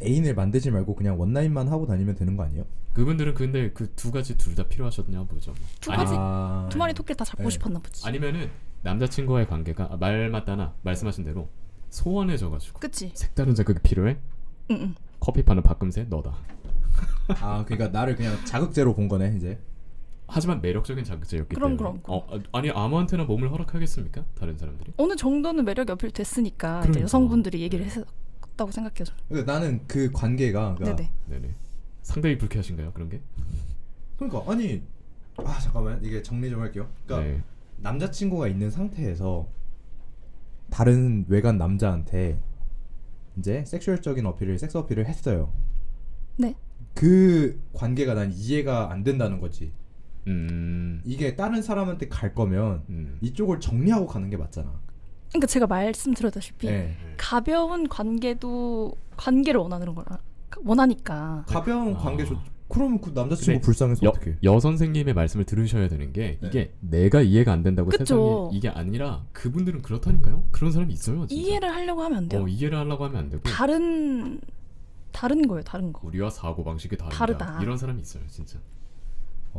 애인을 만들지 말고 그냥 원나잇만 하고 다니면 되는 거 아니에요? 그분들은 근데 그 두 가지 둘 다 필요하셨냐 보죠. 두 가지 두 마리 토끼를 다 잡고 싶었나 보지. 아니면은 남자친구와의 관계가 말 맞다나 말씀하신 대로 소원해져가지고 그치. 색다른 자극이 필요해? 커피 파는 박금세 너다. 그러니까 나를 그냥 자극제로 본 거네 이제. 하지만 매력적인 자극제였기 그럼. 때문에 아니 아무한테나 몸을 허락하겠습니까? 다른 사람들이? 어느 정도는 매력이 어필됐으니까 이제 여성분들이 얘기를 했다고 생각해요. 저는. 그러니까 나는 그 관계가 네네. 상당히 불쾌하신가요? 그런 게? 그러니까 아니 잠깐만 이게 정리 좀 할게요. 그러니까 남자친구가 있는 상태에서 다른 외간 남자한테 이제 섹스 어필을 했어요. 네. 그 관계가 난 이해가 안 된다는 거지. 이게 다른 사람한테 갈 거면 이쪽을 정리하고 가는 게 맞잖아. 그러니까 제가 말씀드렸다시피 가벼운 관계도 관계를 원하니까. 가벼운 관계 그러면 그 남자친구 불쌍해서 어떡해? 여 선생님의 말씀을 들으셔야 되는 게 이게 내가 이해가 안 된다고 세상에 이게 아니라 그분들은 그렇다니까요. 그런 사람이 있어요. 진짜. 이해를 하려고 하면 안 돼요. 이해를 하려고 하면 안 되고 다른 거예요. 다른 거. 우리와 사고방식이 다르다. 이런 사람이 있어요. 진짜.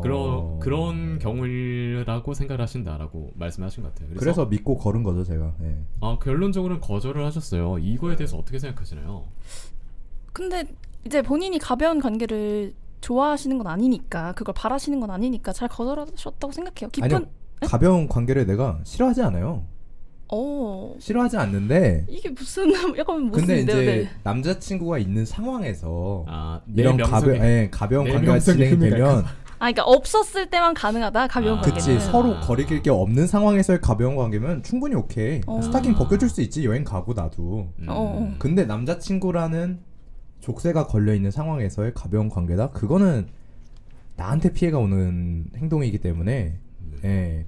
그런 경우라고 생각하신다라고 말씀하신 것 같아요. 그래서 믿고 걸은 거죠 제가. 결론적으로는 거절을 하셨어요. 이거에 대해서 어떻게 생각하시나요? 근데 이제 본인이 가벼운 관계를 좋아하시는 건 아니니까 그걸 바라시는 건 아니니까 잘 거절하셨다고 생각해요. 아니요. 가벼운 관계를 내가 싫어하지 않아요. 싫어하지 않는데 이게 무슨 근데 이제 남자친구가 있는 상황에서 이런 가벼운 관계가 진행되면 그러니까 없었을 때만 가능하다. 가벼운 관계는. 그치. 서로 거리낄 게 없는 상황에서의 가벼운 관계면 충분히 오케이. 스타킹 벗겨줄 수 있지. 여행 가고 나도. 근데 남자친구라는 족쇄가 걸려있는 상황에서의 가벼운 관계다? 그거는 나한테 피해가 오는 행동이기 때문에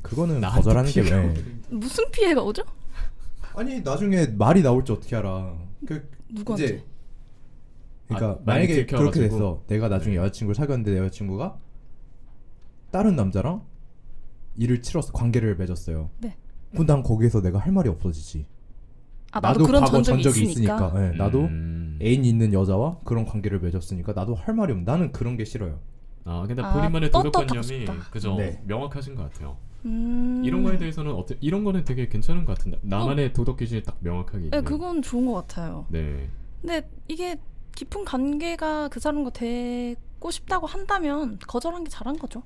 그거는 거절하는 게 무슨 피해가 오죠? 아니 나중에 말이 나올지 어떻게 알아. 누구한테? 이제 그러니까 만약에 그렇게 됐어. 내가 나중에 여자친구를 사귀었는데 내 여자친구가 다른 남자랑 일을 치렀어. 관계를 맺었어요. 그럼 난 거기에서 내가 할 말이 없어지지. 나도 그런 과거 전적이 있으니까. 나도 애인 있는 여자와 그런 관계를 맺었으니까 나도 할 말이 없는. 나는 그런 게 싫어요. 근데 본인만의 도덕관념이 그죠 네. 명확하신 것 같아요. 이런 거에 대해서는 이런 거는 되게 괜찮은 것 같은데 나만의 도덕 기준이 딱 명확하게 있는. 네, 그건 좋은 것 같아요. 네. 근데 이게 깊은 관계가 그 사람과 되고 싶다고 한다면 거절한 게 잘한 거죠.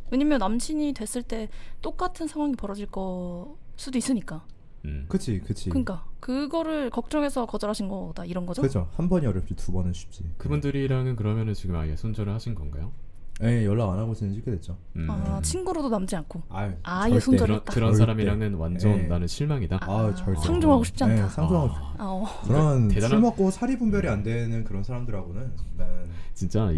왜냐면 남친이 됐을 때 똑같은 상황이 벌어질 거 수도 있으니까. 그치. 그러니까 그거를 걱정해서 거절하신 거다 이런 거죠? 그죠. 한 번이 어렵지 두 번은 쉽지. 그분들이랑은 그러면은 지금 아예 손절을 하신 건가요? 네, 연락 안 하고 지낸 지 꽤 됐죠. 친구로도 남지 않고. 아예 손절했다. 그런 사람이랑은 완전 나는 실망이다. 절대. 상종하고 싶지 않다. 네, 상종하고. 그런 술 먹고 사리 분별이 안 되는 그런 사람들하고는 나는 진짜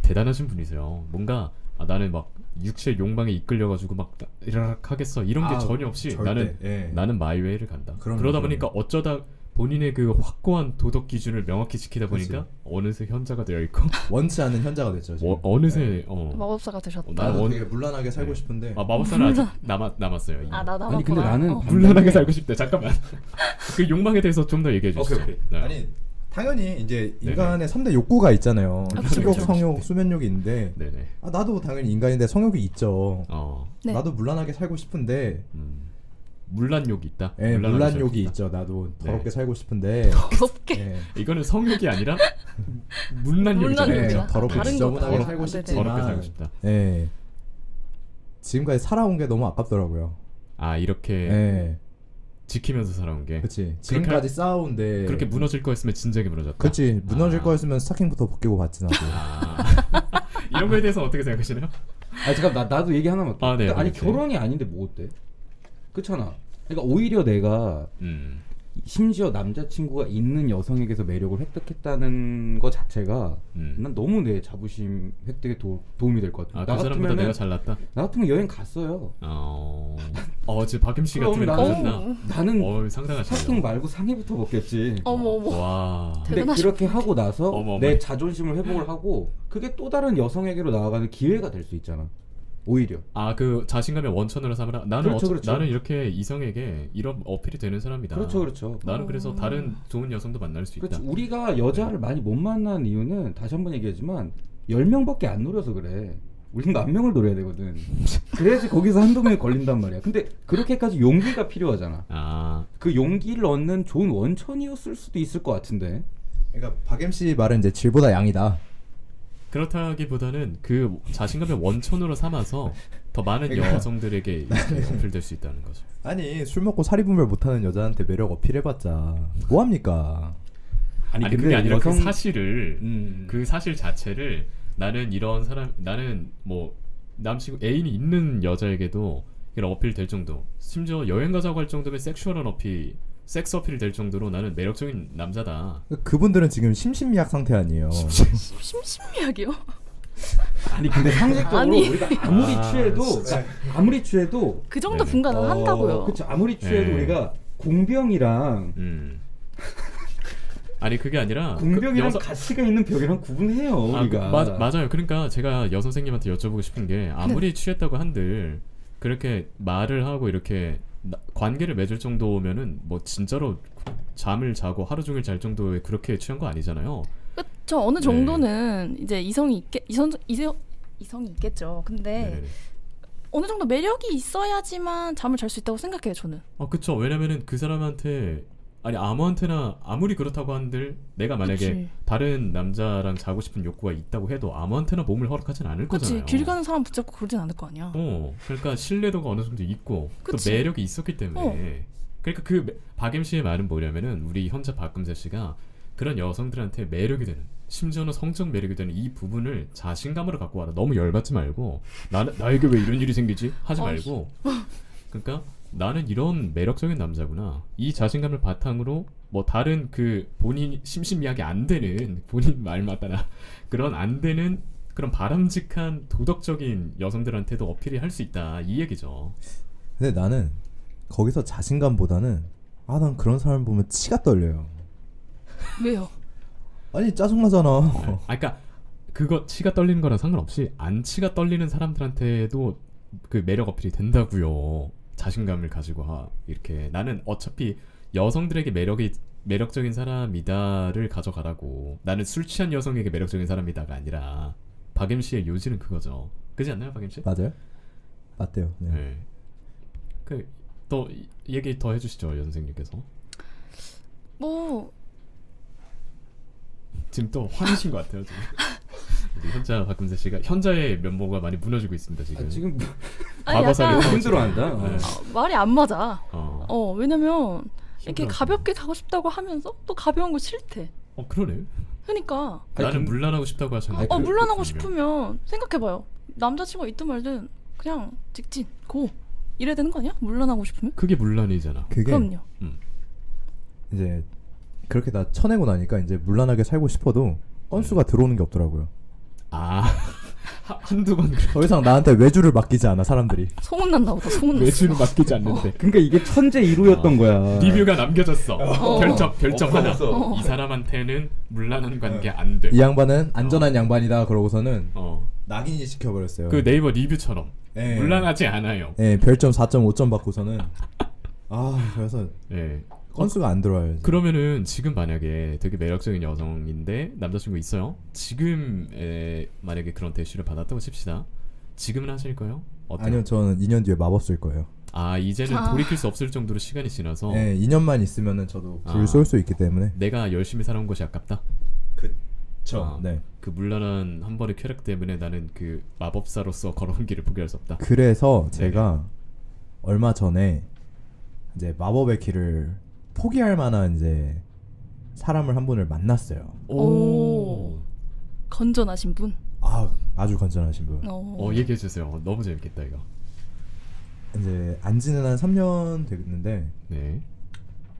대단하신 분이세요. 뭔가 나는 막 육체 욕망에 이끌려가지고 막 이락 하겠어 이런 게 전혀 없이 절대. 나는 마이웨이를 간다. 그러다 보니까 어쩌다 본인의 그 확고한 도덕 기준을 명확히 지키다 보니까 어느새 현자가 되어 있고 원치 않은 현자가 됐죠. 어느새 마법사가 되셨다. 나는 되게 물란하게 살고 싶은데 마법사는 아직 남았어요. 나 남았구나. 아니 근데 나는 물란하게 살고 싶대. 잠깐만. 그 욕망에 대해서 좀 더 얘기해 주시죠. 오케이. 네. 아니 당연히 이제 인간의 3대 욕구가 있잖아요. 식욕, 성욕, 수면욕이 있는데 나도 당연히 인간인데 성욕이 있죠. 네. 나도 물란하게 살고 싶은데 물란욕이 있다? 네, 물란욕이 있죠. 나도 더럽게 살고 싶은데 더럽게? 이거는 성욕이 아니라 물란욕이잖아요. 더럽게 지저분하게 살고 싶지만 더럽게 살고 싶다. 네. 지금까지 살아온 게 너무 아깝더라고요. 이렇게 지키면서 살아온 게. 그렇지. 지금까지 쌓아온데 그렇게 무너질 거였으면 진작에 무너졌다. 그렇지. 무너질 거였으면 스타킹부터 벗기고 봤지 나도. 이런 거에 대해서 어떻게 생각하시나요? 잠깐 나도 얘기 하나만. 네, 아니 결혼이 아닌데 뭐 어때? 그렇잖아. 그러니까 오히려 내가 심지어 남자친구가 있는 여성에게서 매력을 획득했다는 것 자체가 난 너무 내 자부심 획득에 도움이 될 것 같아. 그 사람보다 내가 잘났다? 나 같으면 여행 갔어요. 지금 박임씨 같으면 가셨나? 나는 상당하시네요. 스타킹 말고 상의부터 벗겼지. 어머. 와. 근데 그렇게 하고 나서 내 자존심을 회복을 하고 그게 또 다른 여성에게로 나아가는 기회가 될 수 있잖아. 오히려 그 자신감의 원천으로 삼으라. 나는 그렇죠. 나는 이렇게 이성에게 이런 어필이 되는 사람이다. 그렇죠. 나는 그래서 다른 좋은 여성도 만날 수 있다. 우리가 여자를 많이 못 만난 이유는 다시 한번 얘기하지만 10명밖에 안 노려서 그래. 우린 10,000명을 노려야 되거든. 그래야지 거기서 한두 명이 걸린단 말이야. 근데 그렇게까지 용기가 필요하잖아. 그 용기를 얻는 좋은 원천이었을 수도 있을 것 같은데. 그러니까 박 MC 말은 이제 질보다 양이다. 그렇다기보다는 그 자신감의 원천으로 삼아서 더 많은 여성들에게 어필될 수 있다는 거죠. 아니 술 먹고 사리 분별 못하는 여자한테 매력 어필해봤자 뭐합니까? 아니 그게 아니라 그 사실을 그 사실 자체를 나는 이런 사람 나는 뭐 남친구 애인이 있는 여자에게도 이런 어필 될 정도 심지어 여행 가자고 할 정도면 섹슈얼한 어필 섹스 어필 될 정도로 나는 매력적인 남자다. 그분들은 지금 심신미약 상태 아니에요. 심신미약이요? 아니 근데 상식적으로 우리가 아무리 취해도 그 정도 분간은 한다고요. 그렇죠. 아무리 취해도 우리가 공병이랑 아니 그게 아니라 공병이랑 가치가 있는 벽이랑 구분해요. 우리가 맞아요. 그러니까 제가 여선생님한테 여쭤보고 싶은 게 아무리 취했다고 한들 그렇게 말을 하고 이렇게 관계를 맺을 정도면은 뭐 진짜로 잠을 자고 하루 종일 잘 정도의 그렇게 취한 거 아니잖아요. 그렇죠. 어느 정도는 이제 이성이 있겠죠. 근데 어느 정도 매력이 있어야지만 잠을 잘 수 있다고 생각해요, 저는. 그렇죠. 왜냐면은 그 사람한테 아무한테나 아무리 그렇다고 한들 내가 만약에 다른 남자랑 자고 싶은 욕구가 있다고 해도 아무한테나 몸을 허락하진 않을 거잖아요. 길 가는 사람 붙잡고 그러진 않을 거 아니야. 그러니까 신뢰도가 어느 정도 있고 또 매력이 있었기 때문에 그러니까 그 박엠씨의 말은 뭐냐면은 우리 현자 박금자 씨가 그런 여성들한테 매력이 되는 심지어는 성적 매력이 되는 이 부분을 자신감으로 갖고 와라. 너무 열받지 말고 나에게 왜 이런 일이 생기지? 하지 말고 그러니까 나는 이런 매력적인 남자구나. 이 자신감을 바탕으로 뭐 다른 그 본인 심신미약이 안 되는 본인 말 맞다나 그런 안 되는 그런 바람직한 도덕적인 여성들한테도 어필이 할 수 있다 이 얘기죠. 근데 나는 거기서 자신감보다는 난 그런 사람 보면 치가 떨려요. 왜요? 아니 짜증나잖아. 그러니까 그거 치가 떨리는 거랑 상관없이 안 치가 떨리는 사람들한테도 그 매력 어필이 된다고요. 자신감을 가지고 이렇게 나는 어차피 여성들에게 매력적인 사람이다를 가져가라고. 나는 술 취한 여성에게 매력적인 사람이다가 아니라 박MC의 요지는 그거죠. 그렇지 않나요, 박MC? 맞아요. 맞대요. 네. 네. 또 얘기 더 해주시죠, 여 선생님께서. 뭐 지금 또 화내신 것 같아요. 지금. 우리 현자 박금세 씨가 현자의 면모가 많이 무너지고 있습니다. 지금. 지금 과거사를 힘들어한다. 말이 안 맞아. 왜냐면 이렇게 가볍게 가고 싶다고 하면서 또 가벼운 거 싫대. 그러네. 그러니까 나는 물란하고 싶다고 하셨는데. 물란하고 싶으면 생각해봐요. 남자친구가 있든 말든 그냥 직진 고 이래야 되는 거 아니야? 물란하고 싶으면? 그게 물란이잖아. 그럼요. 이제 그렇게 다 쳐내고 나니까 이제 물란하게 살고 싶어도 건수가 들어오는 게 없더라고요. 한두 번 더 이상 나한테 외주를 맡기지 않아 사람들이. 소문난다 보다. 소문났어. 외주를 맡기지 않는데. 그러니까 이게 천재 1호였던 거야. 리뷰가 남겨졌어. 결정 하나. 이 사람한테는 물란한 관계 안 돼. 이 양반은 안전한 양반이다 그러고서는 낙인이 시켜버렸어요. 그 네이버 리뷰처럼. 물란하지 않아요. 별점 4.5점 받고서는 그래서 건수가 안 들어와요. 그러면은 지금 만약에 되게 매력적인 여성인데 남자친구 있어요. 지금 만약에 그런 대시를 받았다고 칩시다. 지금은 하실까요? 아니요, 저는 2년 뒤에 마법 쓸 거예요. 이제는 돌이킬 수 없을 정도로 시간이 지나서 2년만 있으면은 저도 불 쏠 수 있기 때문에 내가 열심히 살아온 것이 아깝다? 그쵸. 네. 그 물란한 한 번의 쾌락 때문에 나는 그 마법사로서 걸어온 길을 포기할 수 없다. 그래서 제가 얼마 전에 이제 마법의 길을 포기할 만한 이제 사람을 한 분을 만났어요. 오. 건전하신 분? 아주 건전하신 분. 얘기해 주세요. 너무 재밌겠다 이거. 이제 안지는 한 3년 됐는데 네.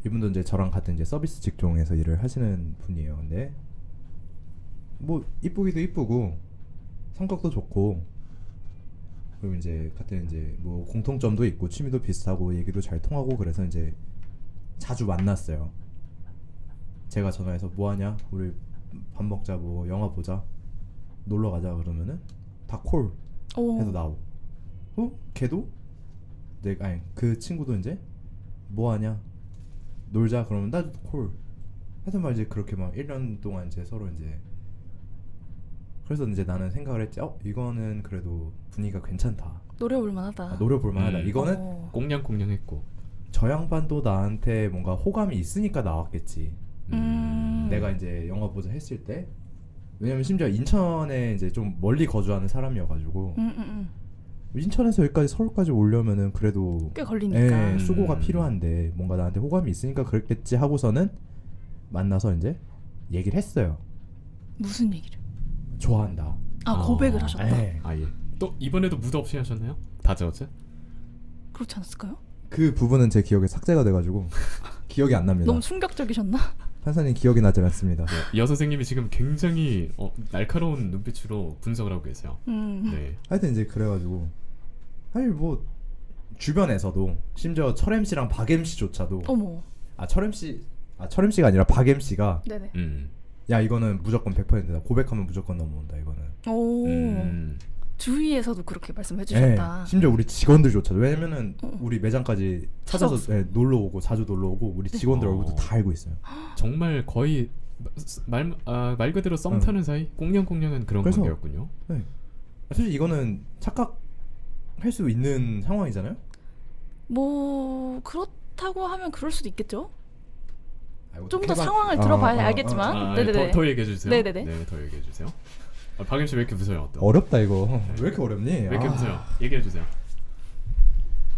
이분도 이제 저랑 같은 이제 서비스 직종에서 일을 하시는 분이에요. 근데 뭐 이쁘기도 이쁘고 성격도 좋고 그리고 이제 같은 이제 뭐 공통점도 있고 취미도 비슷하고 얘기도 잘 통하고 그래서 이제 자주 만났어요. 제가 전화해서 뭐 하냐? 우리 밥 먹자, 뭐 영화 보자, 놀러 가자 그러면은 다 콜 해서 나오고. 걔도 그 친구도 이제 뭐 하냐? 놀자 그러면 나도 콜 해서 막 이제 그렇게 막 1년 동안 이제 서로 이제 그래서 이제 나는 생각을 했지. 이거는 그래도 분위기가 괜찮다. 노려볼 만하다. 노려볼 만하다. 이거는 꽁냥꽁냥했고 저 양반도 나한테 뭔가 호감이 있으니까 나왔겠지. 내가 이제 영화 보자 했을 때 왜냐면 심지어 인천에 이제 좀 멀리 거주하는 사람이어가지고 인천에서 여기까지 서울까지 오려면은 그래도 꽤 걸리니까 수고가 필요한데 뭔가 나한테 호감이 있으니까 그랬겠지 하고서는 만나서 이제 얘기를 했어요. 무슨 얘기를? 좋아한다. 고백을 하셨다. 예. 또 이번에도 무드 없이 하셨나요? 다저제? 그렇지 않았을까요? 그 부분은 제 기억에 삭제가 돼가지고 기억이 안 납니다. 너무 충격적이셨나? 판사님 기억이 나지 않습니다. 여 선생님이 지금 굉장히 날카로운 눈빛으로 분석을 하고 계세요. 네. 하여튼 이제 그래가지고 뭐 주변에서도 심지어 철 MC랑 박 MC조차도 철 MC가 아니라 박 MC가 네네. 야 이거는 무조건 100%다. 고백하면 무조건 넘어온다 이거는. 주위에서도 그렇게 말씀해 주셨다. 심지어 우리 직원들조차도. 왜냐면은 우리 매장까지 찾아서 놀러 오고 자주 놀러 오고 우리 직원들 얼굴도 다 알고 있어요. 정말 거의 말 그대로 썸 타는 사이? 꽁냥꽁냥한 그런 관계였군요. 네. 사실 이거는 착각할 수 있는 상황이잖아요. 뭐 그렇다고 하면 그럴 수도 있겠죠. 좀 더 상황을 들어봐야 알겠지만. 네네네. 더 얘기해 주세요. 네네네. 네, 더 얘기해 주세요. 박임 씨 왜 이렇게 웃어요? 어렵다 이거. 왜 이렇게 어렵니? 왜 이렇게 웃어요? 얘기해 주세요.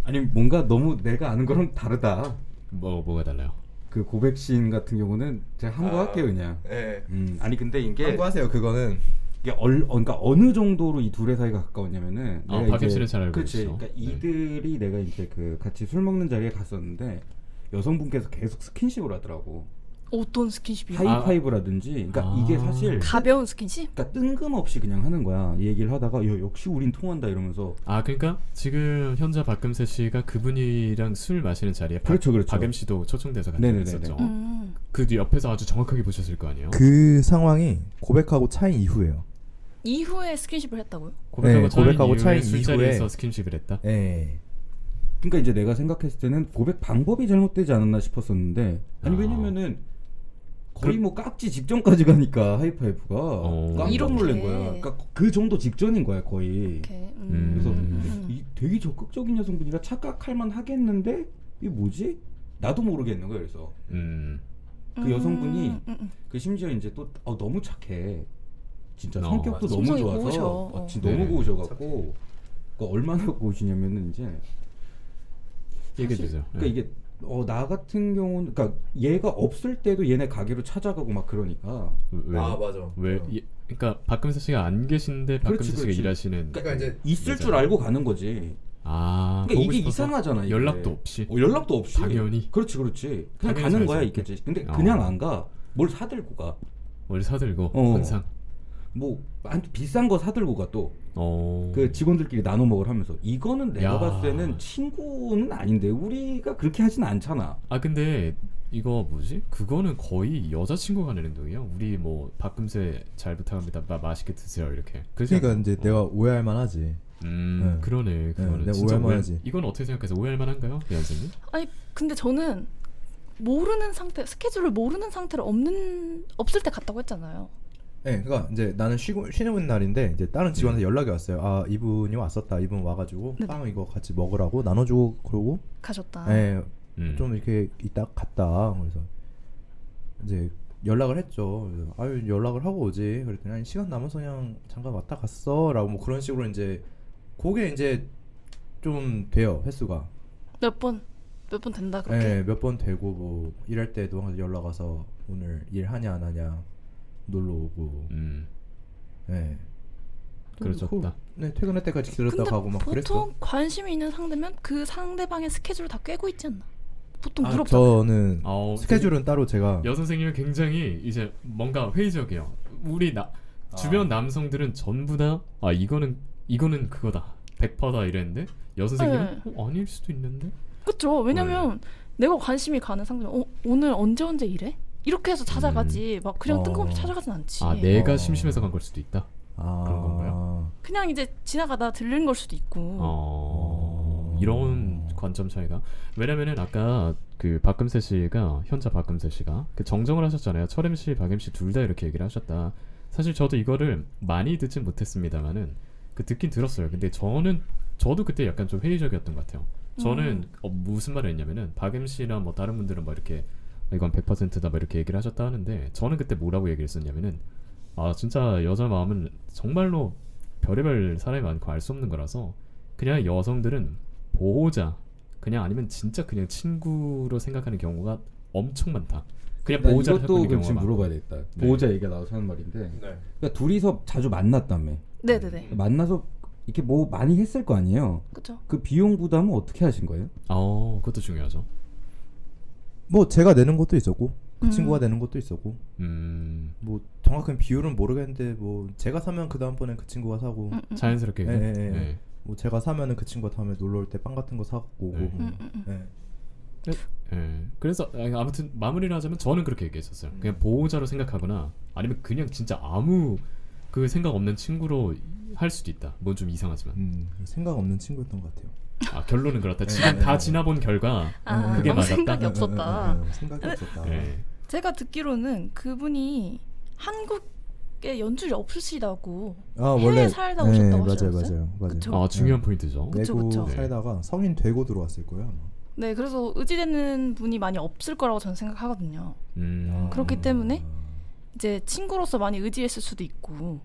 아니 뭔가 너무 내가 아는 거랑 다르다. 뭐가 달라요? 그 고백신 같은 경우는 제가 함구할게요 그냥. 네. 아니 근데 이게 함구하세요 그거는. 이게 그러니까 어느 정도로 이 둘의 사이가 가까웠냐면은 박임 씨는 잘 알고 있죠. 그러니까 이들이 내가 이제 그 같이 술 먹는 자리에 갔었는데 여성분께서 계속 스킨십을 하더라고. 어떤 스킨십이요? 하이파이브라든지. 그러니까 이게 사실 가벼운 스킨십? 그러니까 뜬금없이 그냥 하는 거야. 이 얘기를 하다가 역시 우린 통한다 이러면서. 그러니까 지금 현자 박금세 씨가 그분이랑 술 마시는 자리에 그렇죠. 박임 씨도 초청돼서 같이 있었죠. 그 옆에서 아주 정확하게 보셨을 거 아니에요. 그 상황이 고백하고 차인 이후예요. 이후에 스킨십을 했다고요? 고백하고 차인 술자리에서 스킨십을 했다? 네. 그러니까 이제 내가 생각했을 때는 고백 방법이 잘못되지 않았나 싶었었는데 왜냐면은 거의 뭐 깍지 직전까지 가니까 하이파이브가 깜짝 놀란 거야. 그러니까 그 정도 직전인 거야 거의. 그래서 되게 적극적인 여성분이라 착각할 만 하겠는데 이게 뭐지? 나도 모르겠는 거야. 그래서 그 여성분이 그 심지어 이제 또 너무 착해. 진짜 성격도 너무 좋아서 진짜 너무 고우셔갖고 얼마나 고우시냐면은 이제 얘기해 주세요. 그러니까 이게 나 같은 경우는 그러니까 얘가 없을 때도 얘네 가게로 찾아가고 막 그러니까. 맞아. 왜? 그러니까 박금세 씨가 안 계신데 박금세 씨가 일하시는. 그러니까 이제 있을 줄 알고 가는 거지. 그러니까 이게 이상하잖아. 이게. 연락도 없이. 연락도 없이. 당연히. 그렇지. 그냥 가는 거야 있겠지. 근데 그냥 안 가. 뭘 사들고 가. 뭘 사들고 항상. 뭐 비싼 거 사들고 가 또. 그 직원들끼리 나눠 먹으러 하면서 이거는 내가 봤을 때는 친구는 아닌데 우리가 그렇게 하진 않잖아. 근데 이거 뭐지? 그거는 거의 여자친구가 하는 행동이야. 우리 뭐 박금세 잘 부탁합니다. 맛있게 드세요 이렇게. 그러니까 이제 내가 오해할 만하지. 그러네. 그거는 내가 오해할 만하지. 이건 어떻게 생각해서 오해할 만한가요, 선생님? 아니 근데 저는 모르는 상태, 스케줄을 모르는 상태로 없을 때 갔다고 했잖아요. 네, 그러니까 이제 나는 쉬는 날인데 이제 다른 직원한테 연락이 왔어요. 이분이 왔었다. 이분 와가지고 빵 이거 같이 먹으라고 나눠주고 그러고 가셨다. 네, 좀 이렇게 이따 갔다. 그래서 이제 연락을 했죠. 그래서, 연락을 하고 오지. 그랬더니 아니, 시간 남아서 그냥 잠깐 왔다 갔어라고 뭐 그런 식으로 이제 그게 이제 좀 돼요 횟수가. 몇 번 된다 그렇게. 네, 몇 번 되고 뭐 일할 때도 항상 연락 와서 오늘 일하냐 안 하냐. 놀러 오고. 네. 그러셨다. 네, 퇴근할 때까지 기다렸다 가고 막 그랬어. 보통 관심이 있는 상대면 그 상대방의 스케줄을 다 꿰고 있지 않나? 보통 그렇잖아요. 저는 스케줄은 따로 제가. 여선생님은 굉장히 이제 뭔가 회의적이에요. 우리 주변 남성들은 전부 다 이거는 그거다. 100%다 이랬는데 여선생님은 아닐 수도 있는데. 그렇죠. 왜냐면 내가 관심이 가는 상대는 오늘 언제 일해? 이렇게 해서 찾아가지 막 그냥 뜬금없이 찾아가진 않지. 내가 심심해서 간 걸 수도 있다. 그런 건가요? 그냥 이제 지나가다 들른 걸 수도 있고. 이런 관점 차이가. 왜냐면은 아까 그 박금세 씨가 현자 박금세 씨가 그 정정을 하셨잖아요. 철엠 씨, 박엠 씨 둘 다 이렇게 얘기를 하셨다. 사실 저도 이거를 많이 듣진 못했습니다만은 그 듣긴 들었어요. 근데 저도 그때 약간 좀 회의적이었던 것 같아요. 저는 무슨 말을 했냐면은 박엠 씨나 뭐 다른 분들은 뭐 이렇게 이건 100%다 뭐 이렇게 얘기를 하셨다 하는데 저는 그때 뭐라고 얘기를 했었냐면은 진짜 여자 마음은 정말로 별의별 사람이 많고 알 수 없는 거라서 그냥 여성들은 보호자 그냥 아니면 진짜 그냥 친구로 생각하는 경우가 엄청 많다. 그냥 보호자를 이것도 지금 물어봐야 되겠다. 보호자 얘기가 나와서 하는 말인데 그러니까 둘이서 자주 만났다며. 네네네. 만나서 이렇게 뭐 많이 했을 거 아니에요. 그렇죠. 그 비용 부담은 어떻게 하신 거예요? 그것도 중요하죠. 뭐 제가 내는 것도 있었고 그 친구가 내는 것도 있었고 뭐 정확한 비율은 모르겠는데 뭐 제가 사면 그 다음번엔 그 친구가 사고 자연스럽게. 네. 뭐 제가 사면은 그 친구가 다음에 놀러 올 때 빵 같은 거 사갖고 오고. 그래서 아무튼 마무리를 하자면 저는 그렇게 얘기했었어요. 그냥 보호자로 생각하거나 아니면 그냥 진짜 아무 그 생각 없는 친구로 할 수도 있다. 뭔 좀 이상하지만 생각 없는 친구였던 것 같아요. 결론은 그렇다. 지금 다 지나본 결과 그게 맞았다. 생각이 없었다. 생각이 없었다. 제가 듣기로는 그분이 한국에 연줄이 없으시다고 해외 원래 살다 오셨다고 하셨어요. 맞아요. 중요한 포인트죠. 외국 살다가 성인 되고 들어왔을 거예요. 아마. 네, 그래서 의지되는 분이 많이 없을 거라고 저는 생각하거든요. 그렇기 때문에 이제 친구로서 많이 의지했을 수도 있고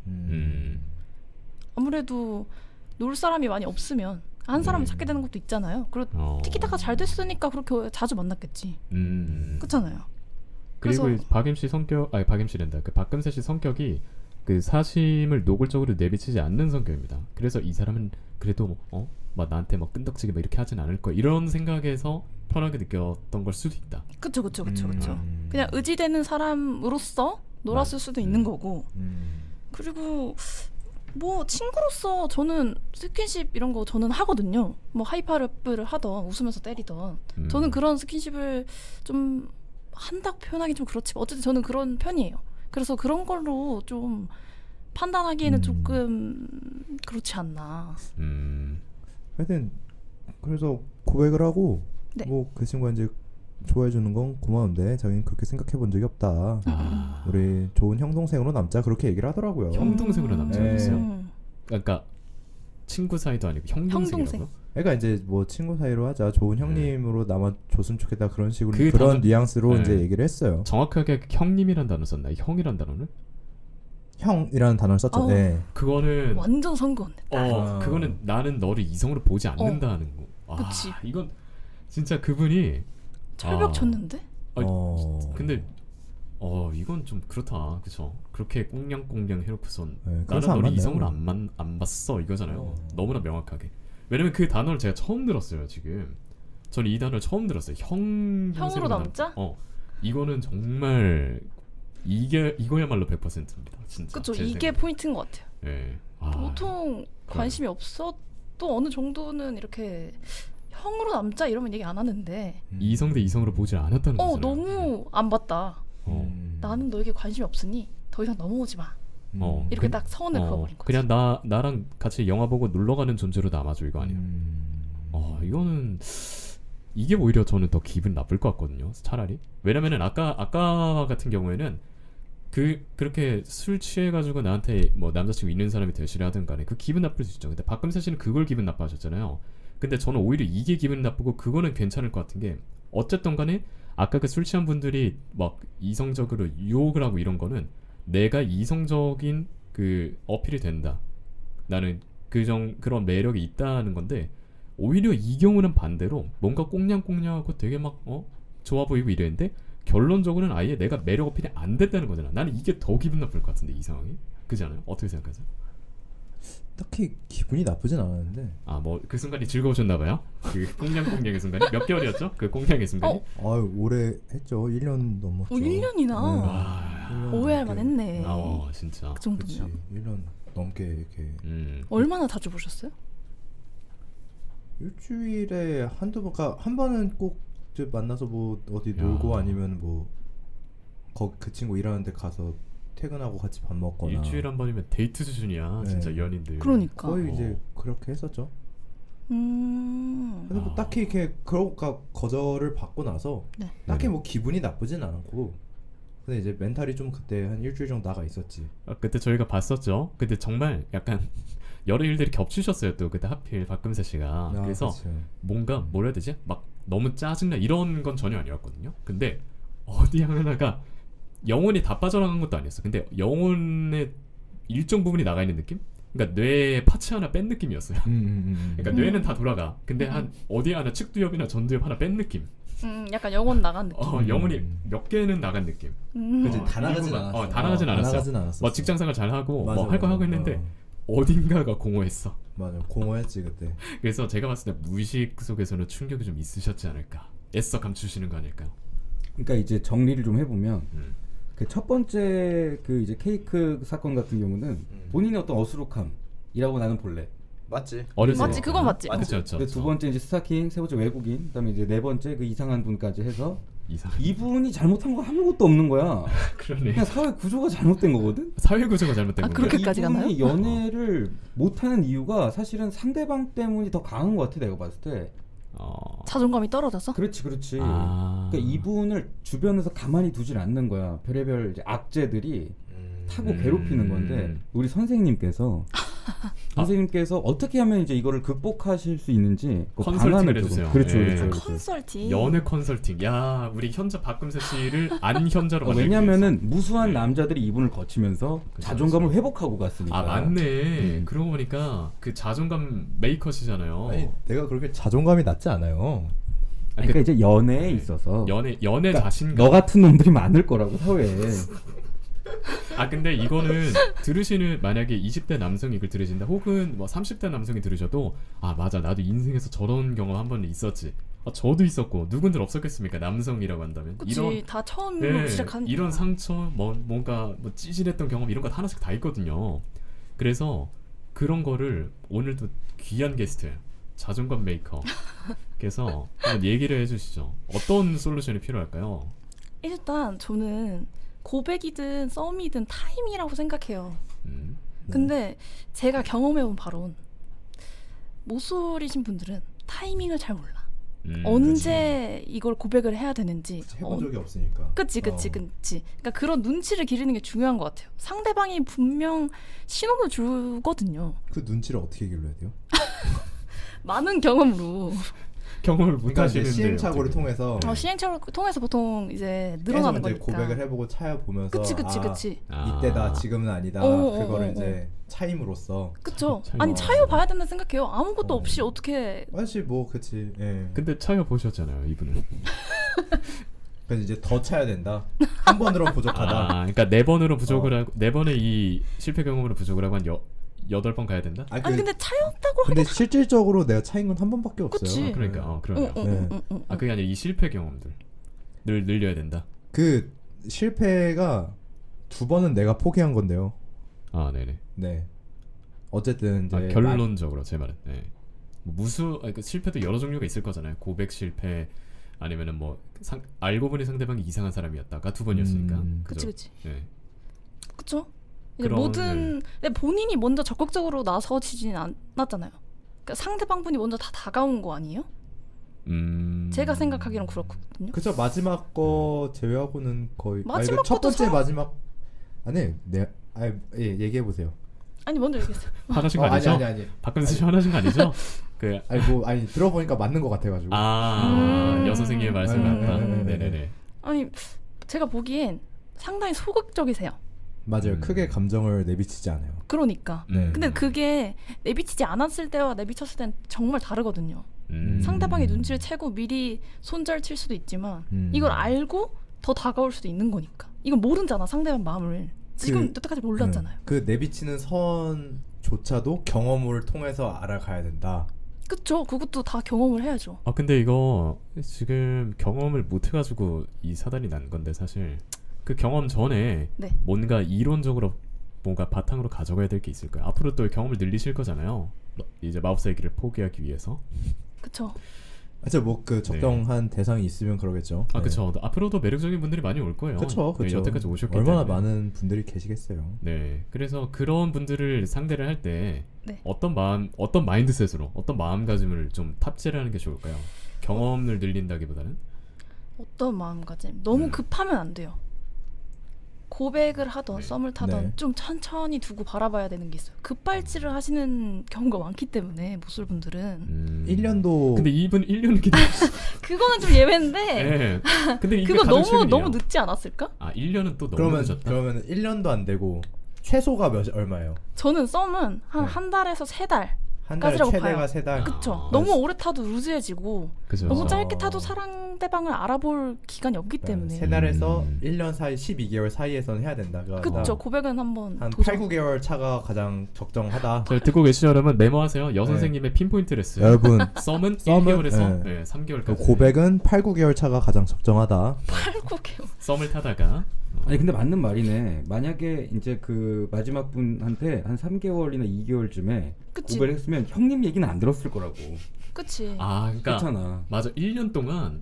아무래도 놀 사람이 많이 없으면 한 사람을 찾게 되는 것도 있잖아요. 그리고 티키타카 잘 됐으니까 그렇게 자주 만났겠지. 그렇잖아요. 그리고 박엠 씨 성격, 박엠 씨랜다. 그 박금세 씨 성격이 그 사심을 노골적으로 내비치지 않는 성격입니다. 그래서 이 사람은 그래도 막 나한테 막 끈덕지게 막 이렇게 하진 않을 거야. 이런 생각에서 편하게 느꼈던 걸 수도 있다. 그렇죠. 그냥 의지되는 사람으로서 놀았을 수도 있는 거고. 그리고 뭐 친구로서 저는 스킨십 이런 거 저는 하거든요. 뭐 하이파이브를 하던 웃으면서 때리던 저는 그런 스킨십을 좀 한다고 표현하기 좀 그렇지만 어쨌든 저는 그런 편이에요. 그래서 그런 걸로 좀 판단하기에는 조금 그렇지 않나. 하여튼 그래서 고백을 하고 네. 뭐 그 친구가 이제 좋아해 주는 건 고마운데 자기는 그렇게 생각해 본 적이 없다. 우리 좋은 형 동생으로 남자 그렇게 얘기를 하더라고요. 형 동생으로 남자였어요. 그러니까 친구 사이도 아니고 형 동생이라고요? 그러니까 이제 뭐 친구 사이로 하자, 좋은 형님으로 남아줬으면 좋겠다 그런 식으로 그런 뉘앙스로 이제 얘기를 했어요. 정확하게 형님이란 단어 썼나요? 형이란 단어는? 형이라는 단어를 썼죠. 네. 그거는 완전 선거인데. 그거는 나는 너를 이성으로 보지 않는다는 거. 그치. 이건 진짜 그분이 철벽 쳤는데? 근데 이건 좀 그렇다, 그쵸? 그렇게 꽁냥꽁냥 해놓고선 나는 너를 맞나요? 이성으로 안 봤어 이거잖아요. 너무나 명확하게. 왜냐면 그 단어를 제가 처음 들었어요. 지금 저는 이 단어를 처음 들었어요. 형으로 남자? 이거는 정말 이거야말로 100%입니다. 진짜. 그쵸. 이게 포인트인 것 같아요. 네. 보통 관심이 없어도 어느 정도는 이렇게 형으로 남자 이러면 얘기 안 하는데 이성 대 이성으로 보지 않았다는 거잖아요. 너무 안 봤다. 나는 너에게 관심이 없으니 더 이상 넘어오지 마. 이렇게 딱 선을 그어버린 거지. 그냥 나랑 같이 영화 보고 놀러가는 존재로 남아줘 이거 아니에요. 이거는 이게 오히려 저는 더 기분 나쁠 것 같거든요. 차라리. 왜냐면은 아까 같은 경우에는 그렇게 술 취해가지고 나한테 뭐 남자친구 있는 사람이 대시를 하든 간에 그 기분 나쁠 수 있죠. 근데 박금세 씨는 그걸 기분 나빠하셨잖아요. 근데 저는 오히려 이게 기분 나쁘고 그거는 괜찮을 것 같은 게, 어쨌든 간에 아까 그 술 취한 분들이 막 이성적으로 유혹을 하고 이런 거는 내가 이성적인 그 어필이 된다, 나는 그런 매력이 있다는 건데, 오히려 이 경우는 반대로 뭔가 꽁냥꽁냥하고 되게 막 좋아 보이고 이랬는데 결론적으로는 아예 내가 매력 어필이 안 됐다는 거잖아. 나는 이게 더 기분 나쁠 것 같은데, 이 상황이. 그렇지 않아요? 어떻게 생각하세요? 딱히 기분이 나쁘진 않았는데. 뭐 그 순간이 즐거우셨나봐요? 그 꽁냥꽁냥의 순간이? 몇 개월이었죠? 그 꽁냥의 순간이? 오래 했죠. 1년 넘었죠. 1년이나? 오해할 만했네. 진짜. 그 정도면. 1년 넘게 이렇게. 얼마나 자주 보셨어요? 일주일에 한두 번, 그러니까 한 번은 꼭 만나서 뭐 어디 놀고 아니면 뭐 그 친구 일하는 데 가서 퇴근하고 같이 밥 먹거나. 일주일에 한 번이면 데이트 수준이야. 진짜 연인들. 그러니까 거의 이제 그렇게 했었죠. 근데 뭐 딱히 이렇게 그러니까 거절을 받고 나서 딱히 뭐 기분이 나쁘진 않았고, 근데 이제 멘탈이 좀 그때 한 일주일 정도 나가 있었지. 그때 저희가 봤었죠. 근데 정말 약간 여러 일들이 겹치셨어요. 또 그때 하필 박금세 씨가. 그래서 그치. 뭔가 뭐라 해야 되지? 막 너무 짜증나 이런 건 전혀 아니었거든요. 근데 어디 하나가 영혼이 다 빠져나간 것도 아니었어. 근데 영혼의 일정 부분이 나가 있는 느낌? 그러니까 뇌에 파츠 하나 뺀 느낌이었어요. 그러니까 뇌는 다 돌아가. 근데 한 어디 하나 측두엽이나 전두엽 하나 뺀 느낌. 약간 영혼 나간 느낌. 영혼이 몇 개는 나간 느낌. 그치, 다 나가진 않았어. 다 나가진 않았어. 뭐 직장생활 잘 하고 뭐 할 거 하고 했는데 어딘가가 공허했어. 맞아, 공허했지 그때. 그래서 제가 봤을 때 무의식 속에서는 충격이 좀 있으셨지 않을까. 애써 감추시는 거 아닐까요? 그러니까 이제 정리를 좀 해보면 그 첫 번째 그 이제 케이크 사건 같은 경우는 본인의 어떤 어수룩함이라고 나는 볼래. 맞지. 맞지, 그건 맞지. 그렇죠. 두 번째 이제 스타킹, 세 번째 외국인, 그다음에 이제 네 번째 그 이상한 분까지 해서 이분이 잘못한 거 아무것도 없는 거야. 그러네. 그냥 사회 구조가 잘못된 거거든. 사회 구조가 잘못된 거야. 그렇게까지 가나요? 이분이 연애를 못하는 이유가 사실은 상대방 때문이 더 강한 것 같아. 내가 봤을 때. 자존감이 떨어져서? 그렇지. 그러니까 이분을 주변에서 가만히 두질 않는 거야. 별의별 이제 악재들이 타고 괴롭히는 건데, 우리 선생님께서 어떻게 하면 이제 이거를 극복하실 수 있는지 컨설팅을 해주세요. 그렇죠. 컨설팅. 연애 컨설팅. 야, 우리 현자 박금세 씨를 안 현자로 만들기 왜냐면은 무수한 남자들이 이분을 거치면서 자존감을 회복하고 갔으니까. 맞네. 그러고 보니까 그 자존감 메이커시잖아요. 아니, 내가 그렇게 자존감이 낮지 않아요. 그러니까 이제 연애에 있어서 연애 그러니까 자신감. 너 같은 놈들이 많을 거라고 사회에. 근데 이거는 들으시는, 만약에 20대 남성이 이걸 들으신다, 혹은 뭐 30대 남성이 들으셔도 맞아, 나도 인생에서 저런 경험 한 번 있었지. 저도 있었고 누군들 없었겠습니까? 남성이라고 한다면. 그치, 다 처음으로 시작하는. 이런 상처, 뭔가 찌질했던 경험, 이런 거 하나씩 다 있거든요. 그래서 그런 거를 오늘도 귀한 게스트, 자존감 메이커께서 한번 얘기를 해주시죠. 어떤 솔루션이 필요할까요? 일단 저는 고백이든 썸이든 타임이라고 생각해요. 근데 제가 경험해본 바론 모쏠이신 분들은 타이밍을 잘 몰라. 언제 이걸 고백을 해야 되는지 해본 적이 없으니까. 그치. 그러니까 그런 눈치를 기르는 게 중요한 것 같아요. 상대방이 분명 신호를 주거든요. 그 눈치를 어떻게 길러야 돼요? 많은 경험으로. 경험을 못 하시는데 시행착오를 통해서 시행착오를 통해서 보통 이제 늘어나는 거니까. 고백을 해보고 차여보면서 그치. 이때다 지금은 아니다. 그거를 이제 차임으로써. 그쵸. 아니 차여봐야 된다 생각해요. 아무것도 없이 어떻게. 사실 뭐 그치. 예. 근데 차여보셨잖아요 이분은. 그래서 이제 더 차야 된다. 한 번으로는 부족하다. 그러니까 4번으로 부족을 하고 4번의 이 실패 경험으로 부족을 하고 한 8번 가야 된다? 아니 근데 차였다고 근데 실질적으로 내가 차인 건 한 번밖에 없어요. 그치. 그러니까 그러네요. 그게 아니라 이 실패 경험들 늘 늘려야 된다. 그 실패가 2번은 내가 포기한 건데요. 네네. 네. 어쨌든 이제 결론적으로 제 말은 그 실패도 여러 종류가 있을 거잖아요. 고백 실패 아니면은 뭐 알고 보니 상대방이 이상한 사람이었다가 2번이었으니까. 그치. 네. 그쵸. 모든 본인이 먼저 적극적으로 나서지진 않았잖아요. 그러니까 상대방분이 먼저 다 다가온 거 아니에요? 제가 생각하기론 그렇거든요. 그죠. 마지막 거 제외하고는 거의 마지막 첫 번째 마지막 얘기해 보세요. 아니 먼저 얘기했어요. 화나신 거 아니죠? 아니. 박근수 씨 화나신 거 아니죠? 아니 들어보니까 맞는 것 같아가지고. 여선생님의 말씀 같다. 네네네. 아니 제가 보기엔 상당히 소극적이세요. 맞아요. 크게 감정을 내비치지 않아요. 그러니까. 근데 그게 내비치지 않았을 때와 내비쳤을 때는 정말 다르거든요. 상대방의 눈치를 채고 미리 손절 칠 수도 있지만 이걸 알고 더 다가올 수도 있는 거니까. 이건 모르잖아 상대방 마음을. 지금 여태까지 몰랐잖아요. 그 내비치는 선조차도 경험을 통해서 알아가야 된다. 그쵸. 그것도 다 경험을 해야죠. 근데 이거 지금 경험을 못 해가지고 이 사단이 난 건데 사실 그 경험 전에 뭔가 이론적으로 뭔가 바탕으로 가져가야 될 게 있을까요? 앞으로 또 경험을 늘리실 거잖아요. 이제 마법사의 길을 포기하기 위해서. 그쵸. 뭐 그 적정한 대상이 있으면 그러겠죠. 그쵸. 앞으로도 매력적인 분들이 많이 올 거예요. 그쵸. 여태까지 오셨기 얼마나 때문에. 많은 분들이 계시겠어요. 네. 그래서 그런 분들을 상대를 할 때 어떤 마인드셋으로, 어떤 마음가짐을 좀 탑재를 하는 게 좋을까요? 경험을 늘린다기보다는 어떤 마음가짐? 너무 급하면 안 돼요. 고백을 하던 썸을 타던 좀 천천히 두고 바라봐야 되는 게 있어요. 급발진을 하시는 경우가 많기 때문에 모쏠분들은 1년도 근데 이분 1년 기다려 그거는 좀 예외인데 네. 근데 그거 너무 늦지 않았을까? 1년은 또 너무 늦었다. 그러면 1년도 안 되고 최소가 얼마예요? 저는 썸은 한 달에서 3달 한 달 최대가 3달. 그쵸. 너무 오래 타도 루즈해지고 너무 짧게 타도 상대방을 알아볼 기간이 없기 때문에 3달에서 1년 사이 12개월 사이에서는 해야 된다. 그쵸. 고백은 한 8, 9개월 차가 가장 적정하다. 듣고 계시죠 여러분? 메모하세요. 여선생님의 핀포인트 레슨. 여러분 썸은 1개월에서 3개월까지. 고백은 8, 9개월 차가 가장 적정하다. 8, 9개월. 썸을 타다가 아니 근데 맞는 말이네. 만약에 이제 그 마지막 분한테 한 3개월이나 2개월쯤에 고백을 했으면 형님 얘기는 안 들었을 거라고. 그치. 그러니까 그렇잖아. 맞아. 1년 동안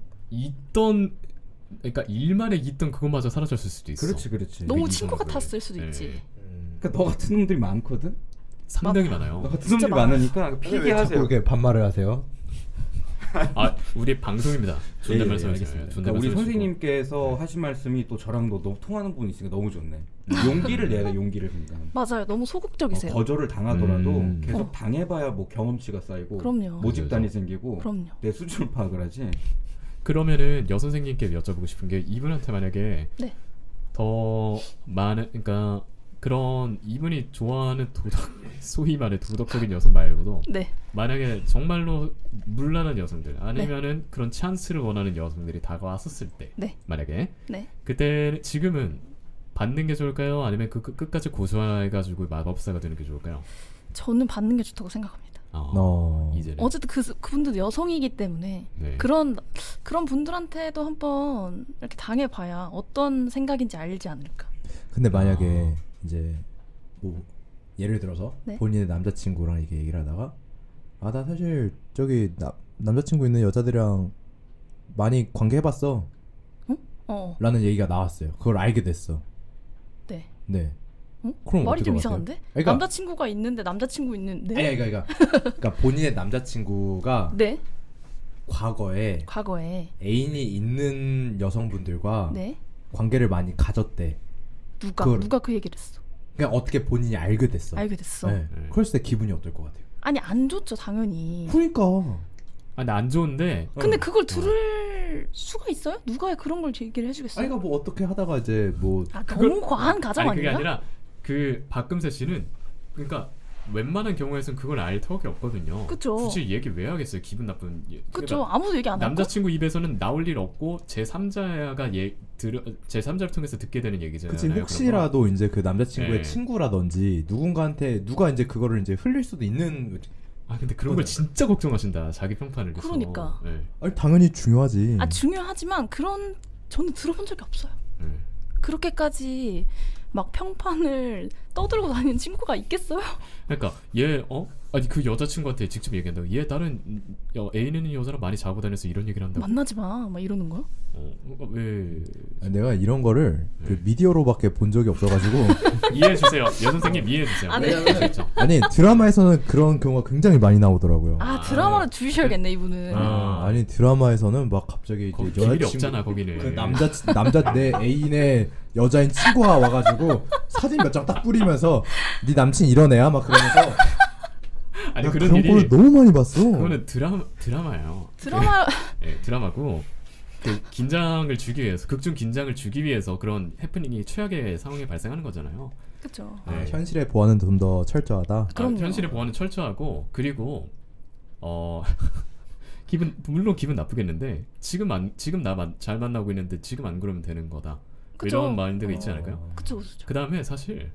그러니까 일만에 있던 그것마저 사라졌을 수도 있어. 그렇지. 너무 친구 같았을 수도 있지. 그러니까 너 같은 놈들이 많거든. 상당히 많아요. 너 같은 놈들이 많으니까 피기하세요. 이렇게 반말을 하세요? 우리 방송입니다. 존댓 말씀하겠습니다. 그러니까 우리 선생님께서 하신 말씀이 또 저랑도 너무 통하는 분이 있으니까 너무 좋네. 용기를 내야 돼. 용기를 그러니까. 맞아요. 너무 소극적이세요. 거절을 당하더라도 계속 당해봐야 뭐 경험치가 쌓이고 그럼요. 모집단이 생기고 그럼요. 내 수준을 파악을 하지. 그러면은 여선생님께 여쭤보고 싶은 게 이분한테 만약에 더 많은 그러니까 그런 이분이 좋아하는 소위 말해 도덕적인 여성 말고도 만약에 정말로 물란한 여성들 아니면은 그런 찬스를 원하는 여성들이 다가왔었을 때 만약에 그때 지금은 받는 게 좋을까요? 아니면 끝까지 고수해가지고 마법사가 되는 게 좋을까요? 저는 받는 게 좋다고 생각합니다. 이제는. 어쨌든 그분도 여성이기 때문에 그런 분들한테도 한번 이렇게 당해봐야 어떤 생각인지 알지 않을까. 근데 만약에 이제 뭐 예를 들어서 본인의 남자친구랑 이렇게 얘기를 하다가 나 사실 저기 남자친구 있는 여자들이랑 많이 관계해봤어 라는 얘기가 나왔어요. 그걸 알게 됐어. 네. 그럼 말이 좀 같아요? 이상한데? 남자친구가 있는데 남자친구 있는데? 그러니까 본인의 남자친구가 과거에 애인이 있는 여성분들과 네? 관계를 많이 가졌대. 누가 그 얘기를 했어? 그냥 어떻게 본인이 알게 됐어. 네. 그랬을 때 기분이 어떨 것 같아요? 아니 안 좋죠 당연히. 그러니까. 근데 안 좋은데. 근데 그걸 들을 수가 있어요? 누가 그런 걸 얘기를 해주겠어요? 아니 그러니까 뭐 어떻게 하다가 이제 뭐. 너무 과한 가정 아닌가? 그게 아니라 그 박금세 씨는 그러니까 웬만한 경우에선 그걸 알 턱이 없거든요. 그쵸. 굳이 얘기 왜 하겠어요? 기분 나쁜. 그쵸. 아무도 얘기 안 하고. 남자친구 입에서는 나올 일 없고 제3자를 통해서 듣게 되는 얘기잖아요. 그치. 혹시라도 이제 그 남자친구의 친구라든지 누군가한테 누가 이제 그거를 이제 흘릴 수도 있는. 근데 그런 걸 진짜 걱정하신다. 자기 평판을. 그러니까. 아니 당연히 중요하지. 중요하지만 저는 들어본 적이 없어요. 그렇게까지 막 평판을 떠들고 다니는 친구가 있겠어요? 그러니까 얘 아니 그 여자친구한테 직접 얘기한다고. 얘 다른 애인 있는 여자랑 많이 자고 다녀서 이런 얘기를 한다고. 만나지 마 막 이러는 거야? 왜? 내가 이런 거를 그 미디어로밖에 본 적이 없어가지고 이해해주세요. 여선생님 이해해주세요. 아니 드라마에서는 그런 경우가 굉장히 많이 나오더라고요. 드라마를 주셔야겠네 이분은. 아니 드라마에서는 막 갑자기 이제 비밀이 없잖아 거기는. 그 남자 내 애인의 여자인 친구가 와가지고 사진 몇 장 딱 뿌리면서 네 남친 이런 애야 막 그러면서. 아니 그런 일이 걸 너무 많이 봤어. 그거는 드라마예요. 드라마고 그 긴장을 주기 위해서 극중 긴장을 주기 위해서 그런 해프닝이 최악의 상황에 발생하는 거잖아요. 그렇죠. 현실의 보안은 좀 더 철저하다. 현실의 보안은 철저하고 그리고 물론 기분 나쁘겠는데 지금 나 잘 만나고 있는데 지금 안 그러면 되는 거다. 그쵸? 이런 마인드가 있지 않을까요? 그쵸. 그 다음에 사실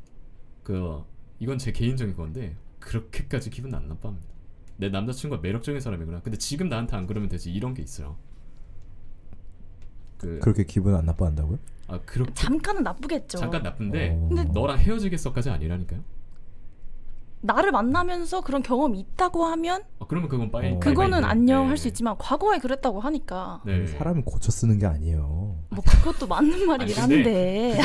이건 제 개인적인 건데 그렇게까지 기분 안 나빠합니다. 내 남자친구가 매력적인 사람이구나. 근데 지금 나한테 안 그러면 되지. 이런 게 있어요. 그렇게 기분 안 나빠한다고요? 그렇게 잠깐은 나쁘겠죠. 잠깐 나쁜데 근데 너랑 헤어지겠어까지 아니라니까요. 나를 만나면서 그런 경험이 있다고 하면 그러면 그건 그거는 안녕 할 수 있지만 과거에 그랬다고 하니까 사람은 고쳐 쓰는 게 아니에요. 뭐 그것도 맞는 말이긴 한데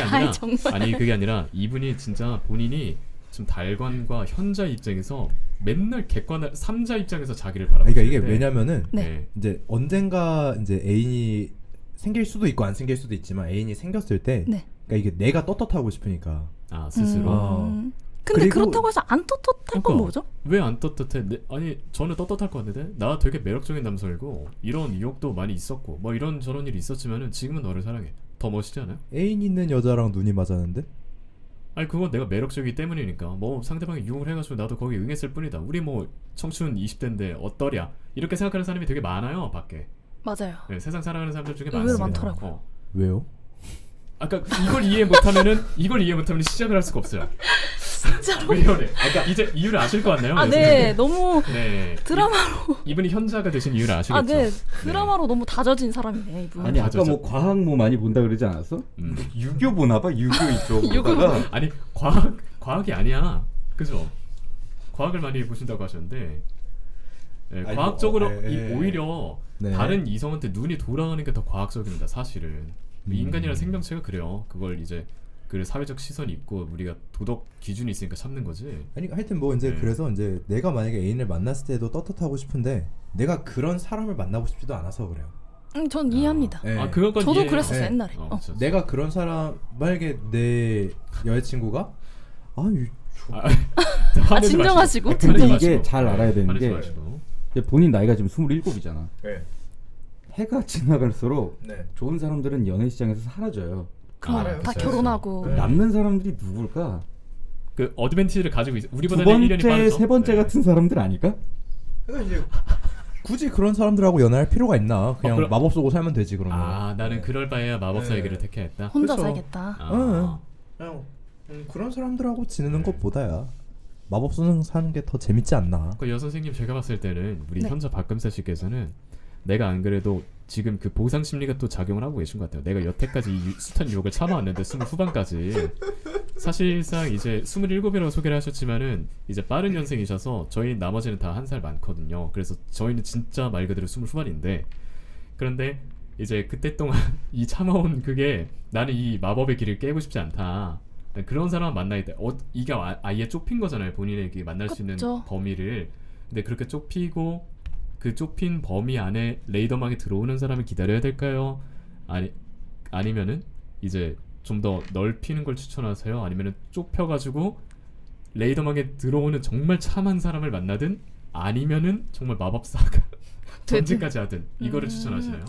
그게 아니라 이분이 진짜 본인이 좀 달관과 현자 입장에서 맨날 객관을 3자 입장에서 자기를 바라보고 그러니까 이게 왜냐면은 이제 언젠가 이제 애인이 생길 수도 있고 안 생길 수도 있지만 애인이 생겼을 때 그러니까 이게 내가 떳떳하고 싶으니까 스스로 근데 그렇다고 해서 안 떳떳할 건 뭐죠? 왜 안 떳떳해? 아니 저는 떳떳할 것 같은데 나 되게 매력적인 남성이고 이런 유혹도 많이 있었고 뭐 이런 저런 일이 있었지만은 지금은 너를 사랑해. 더 멋있지 않아요? 애인 있는 여자랑 눈이 맞았는데? 아니 그건 내가 매력적이기 때문이니까 뭐 상대방이 유혹을 해가지고 나도 거기에 응했을 뿐이다. 우리 뭐 청춘 20대인데 어떠랴 이렇게 생각하는 사람이 되게 많아요 밖에. 맞아요. 세상 살아가는 사람들 중에 의외로 많더라고요. 왜요? 아까 이걸 이해 못하면 시작을 할 수가 없어요. 진짜로? 왜 이래? 이제 이유를 아실 것 같네요. 너무 드라마로 이분이 현자가 되신 이유를 아시겠죠? 드라마로 너무 다져진 사람이네 이분. 아니 아까 뭐 과학 뭐 많이 본다 그러지 않았어? 유교 보나봐 유교 이쪽으로다가. 아니 과학이 아니야. 그죠? 과학을 많이 보신다고 하셨는데 과학적으로 오히려 다른 이성한테 눈이 돌아가는 게 더 과학적입니다. 사실은 인간이라는 생명체가 그래요. 그걸 이제 그 사회적 시선이 있고 우리가 도덕 기준이 있으니까 참는 거지. 아니 하여튼 뭐 이제 그래서 이제 내가 만약에 애인을 만났을 때도 떳떳하고 싶은데 내가 그런 사람을 만나고 싶지도 않아서 그래요. 전 이해합니다. 저도 그랬었어요 옛날에. 내가 그런 사람 만약에 내 여자친구가 진정하시고. 근데 이게 잘 알아야 되는 게 본인 나이가 지금 27이잖아. 해가 지나갈수록 좋은 사람들은 연애 시장에서 사라져요. 다 결혼하고 남는 사람들이 누굴까? 그 어드밴티지를 가지고 있어. 우리보다 두 번째, 세 번째 같은 사람들 아닐까? 그러니까 이제 굳이 그런 사람들하고 연애할 필요가 있나? 그냥 마법 쓰고 살면 되지 그러면. 나는 그럴 바에야 마법 살기를 택해야겠다. 혼자 살겠다. 그냥 그런 사람들하고 지내는 것보다야 마법 사는 게 더 재밌지 않나? 그 여선생님 제가 봤을 때는 우리 현자 박금세 씨께서는 내가 안 그래도 지금 그 보상 심리가 또 작용을 하고 계신 것 같아요. 내가 여태까지 이 숱한 유혹을 참아왔는데 20 후반까지 사실상 이제 27이라고 소개를 하셨지만은 이제 빠른 연생이셔서 저희 나머지는 다 한 살 많거든요. 그래서 저희는 진짜 말 그대로 20 후반인데 그런데 이제 그때 동안 이 참아온 그게 나는 이 마법의 길을 깨고 싶지 않다. 그런 사람 만나야 돼. 이게 아예 좁힌 거잖아요. 본인에게 만날 수 있는 범위를. 근데 그렇게 좁히고 그 좁힌 범위 안에 레이더망에 들어오는 사람을 기다려야 될까요? 아니면은 이제 좀 더 넓히는 걸 추천하세요? 아니면은 좁혀가지고 레이더망에 들어오는 정말 참한 사람을 만나든 아니면은 정말 마법사가 전진까지 하든 이거를 추천하시나요?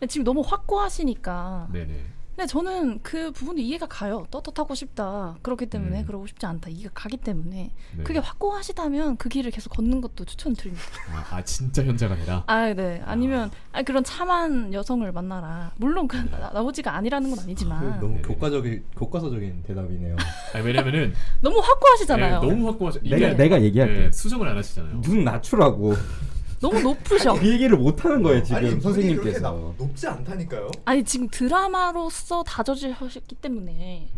지금 너무 확고하시니까. 네네. 근데 저는 그 부분도 이해가 가요. 떳떳하고 싶다. 그렇기 때문에 그러고 싶지 않다. 이해가 가기 때문에 네. 그게 확고하시다면 그 길을 계속 걷는 것도 추천드립니다. 진짜 현자가 아니라? 네. 아니면 그런 참한 여성을 만나라. 물론 그 나머지가 아니라는 건 아니지만. 너무 교과서적인 대답이네요. 왜냐면은 너무 확고하시잖아요. 네, 너무 확고하시. 내가 얘기할게. 네, 수정을 안 하시잖아요. 눈 낮추라고. 너무 높으셔. 그 얘기를 못 하는 거예요 지금 선생님께서. 높지 않다니까요. 아니 지금 드라마로서 다져지셨기 때문에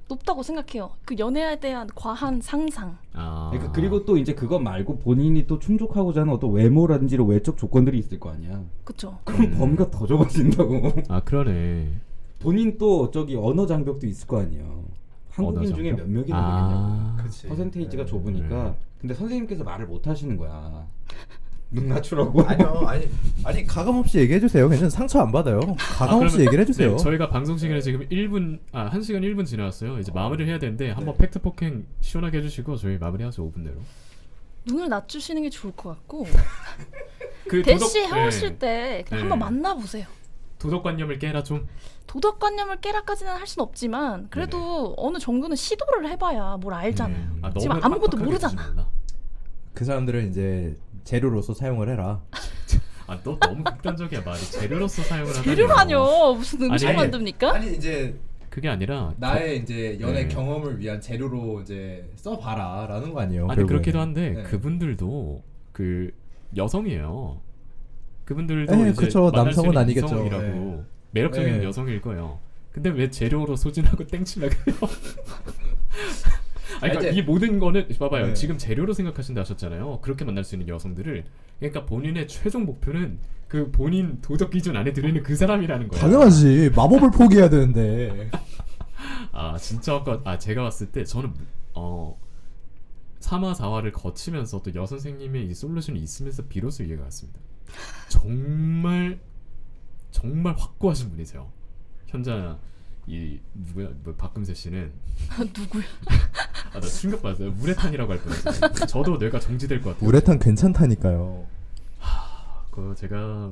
높다고 생각해요. 그 연애에 대한 과한 상상. 그러니까 그리고 또 이제 그것 말고 본인이 또 충족하고자 하는 어떤 외모라든지 외적 조건들이 있을 거 아니야. 그렇죠. 그럼 범위가 더 좁아진다고. 그러네. 본인 또 저기 언어 장벽도 있을 거 아니에요. 한국인 중에 몇 명이나 되겠냐고. 퍼센테이지가 좁으니까. 근데 선생님께서 말을 못 하시는 거야. 눈 낮추라고. 아니 가감 없이 얘기해 주세요. 괜찮아. 상처 안 받아요. 가감 없이 얘기를 해주세요. 네, 저희가 방송 시간에 지금 1시간 1분 지나왔어요. 이제 마무리를 해야 되는데 한번 팩트 폭행 시원하게 해주시고 저희 마무리하죠. 5분 내로. 눈을 낮추시는 게 좋을 것 같고 대시 해오실 때 그냥 한번 만나보세요. 도덕관념을 깨라 좀. 도덕관념을 깨라까지는 할 수는 없지만 그래도 어느 정도는 시도를 해봐야 뭘 알잖아요. 지금 아무것도 모르잖아. 그 사람들은 이제 재료로서 사용을 해라. 너 너무 극단적이야 말이. 재료로서 사용을 하다니. 재료라뇨. 무슨 음식 만듭니까? 아니 이제 그게 아니라 나의 이제 연애 경험을 위한 재료로 이제 써봐라라는 거 아니에요? 아니 그렇기도 한데 그분들도 그 여성이에요. 그분들도 이제 그쵸. 남성은 아니겠죠. 이성이라고 매력적인 여성일 거예요. 근데 왜 재료로 소진하고 땡치려고 해요? 그러니까 이 모든 거는 봐봐요. 지금 재료로 생각하신다 하셨잖아요. 그렇게 만날 수 있는 여성들을. 그러니까 본인의 최종 목표는 그 본인 도덕 기준 안에 들어있는 그 사람이라는 거예요. 당연하지. 마법을 포기해야 되는데. 진짜 아까 제가 봤을 때 저는 3화 4화를 거치면서 또 여선생님의 이 솔루션이 있으면서 비로소 이해가 갔습니다. 정말 확고하신 분이세요. 현자 이 누구야? 박금세 씨는 누구야? 나 충격받았어요. 우레탄이라고 할 뻔했어요. 저도 뇌가 정지될 것 같아요. 우레탄 괜찮다니까요. 그 제가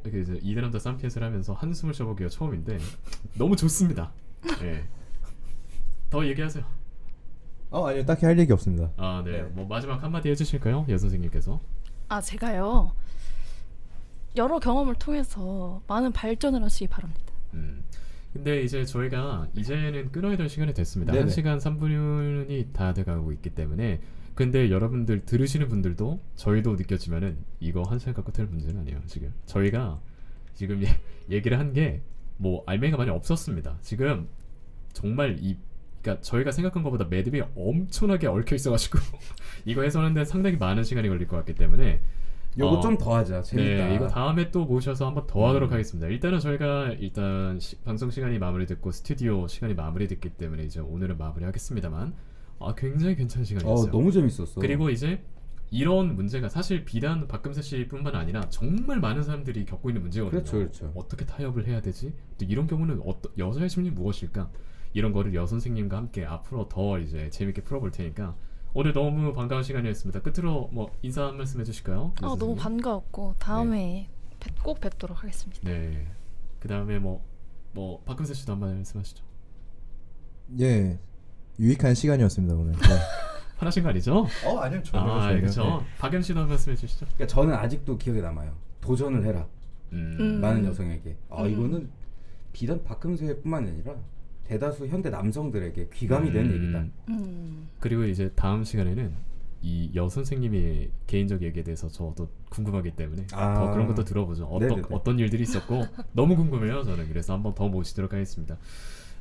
이제 이대남자 쌈피엔스를 하면서 한숨을 쉬어보기가 처음인데 너무 좋습니다. 더 얘기하세요. 아니요. 딱히 할 얘기 없습니다. 네. 뭐 마지막 한마디 해주실까요? 여선생님께서. 제가요. 여러 경험을 통해서 많은 발전을 하시기 바랍니다. 근데 이제 저희가 이제는 끊어야 될 시간이 됐습니다. 네네. 1시간 3분이 다 돼가고 있기 때문에. 근데 여러분들 들으시는 분들도 저희도 느꼈지만은 이거 1시간 갖고 될 문제는 아니에요. 저희가 지금 얘기를 한 게 뭐 알맹이가 많이 없었습니다. 지금 정말 그러니까 저희가 생각한 것보다 매듭이 엄청나게 얽혀 있어가지고 이거 해소하는데 상당히 많은 시간이 걸릴 것 같기 때문에 요거 좀 더 하자. 재밌다. 네, 이거 다음에 또 모셔서 한번 더 하도록 하겠습니다. 일단은 저희가 방송 시간이 마무리됐고 스튜디오 시간이 마무리됐기 때문에 이제 오늘은 마무리하겠습니다만 굉장히 괜찮은 시간이었어요. 너무 재밌었어. 그리고 이제 이런 문제가 사실 비단 박금세 씨뿐만 아니라 정말 많은 사람들이 겪고 있는 문제거든요. 그렇죠. 어떻게 타협을 해야 되지? 또 이런 경우는 여자의 심리는 무엇일까? 이런 거를 여선생님과 함께 앞으로 더 이제 재밌게 풀어볼 테니까 오늘 너무 반가운 시간이었습니다. 끝으로 뭐 인사 한 말씀 해주실까요? 너무 반가웠고 다음에 꼭 뵙도록 하겠습니다. 네. 그 다음에 뭐 박금세 씨도 한 말씀하시죠. 유익한 시간이었습니다 오늘. 화나신 거 아니죠? 아니요. 전혀. 그렇죠. 박연 씨도 한 말씀 해주시죠. 그러니까 저는 아직도 기억에 남아요. 도전을 해라. 많은 여성에게. 이거는 비단 박금세뿐만 아니라 대다수 현대 남성들에게 귀감이 되는 얘기다. 그리고 이제 다음 시간에는 이 여선생님의 개인적 얘기에 대해서 저도 궁금하기 때문에 더 그런 것도 들어보죠. 어떤 일들이 있었고 너무 궁금해요 저는. 그래서 한번 더 모시도록 하겠습니다.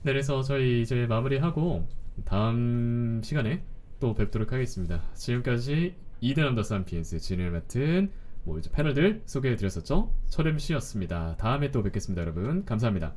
네, 그래서 저희 이제 마무리하고 다음 시간에 또 뵙도록 하겠습니다. 지금까지 이대남자 쌈피엔스 진행을 맡은 이제 패널들 소개해드렸었죠. 철 MC였습니다. 다음에 또 뵙겠습니다 여러분. 감사합니다.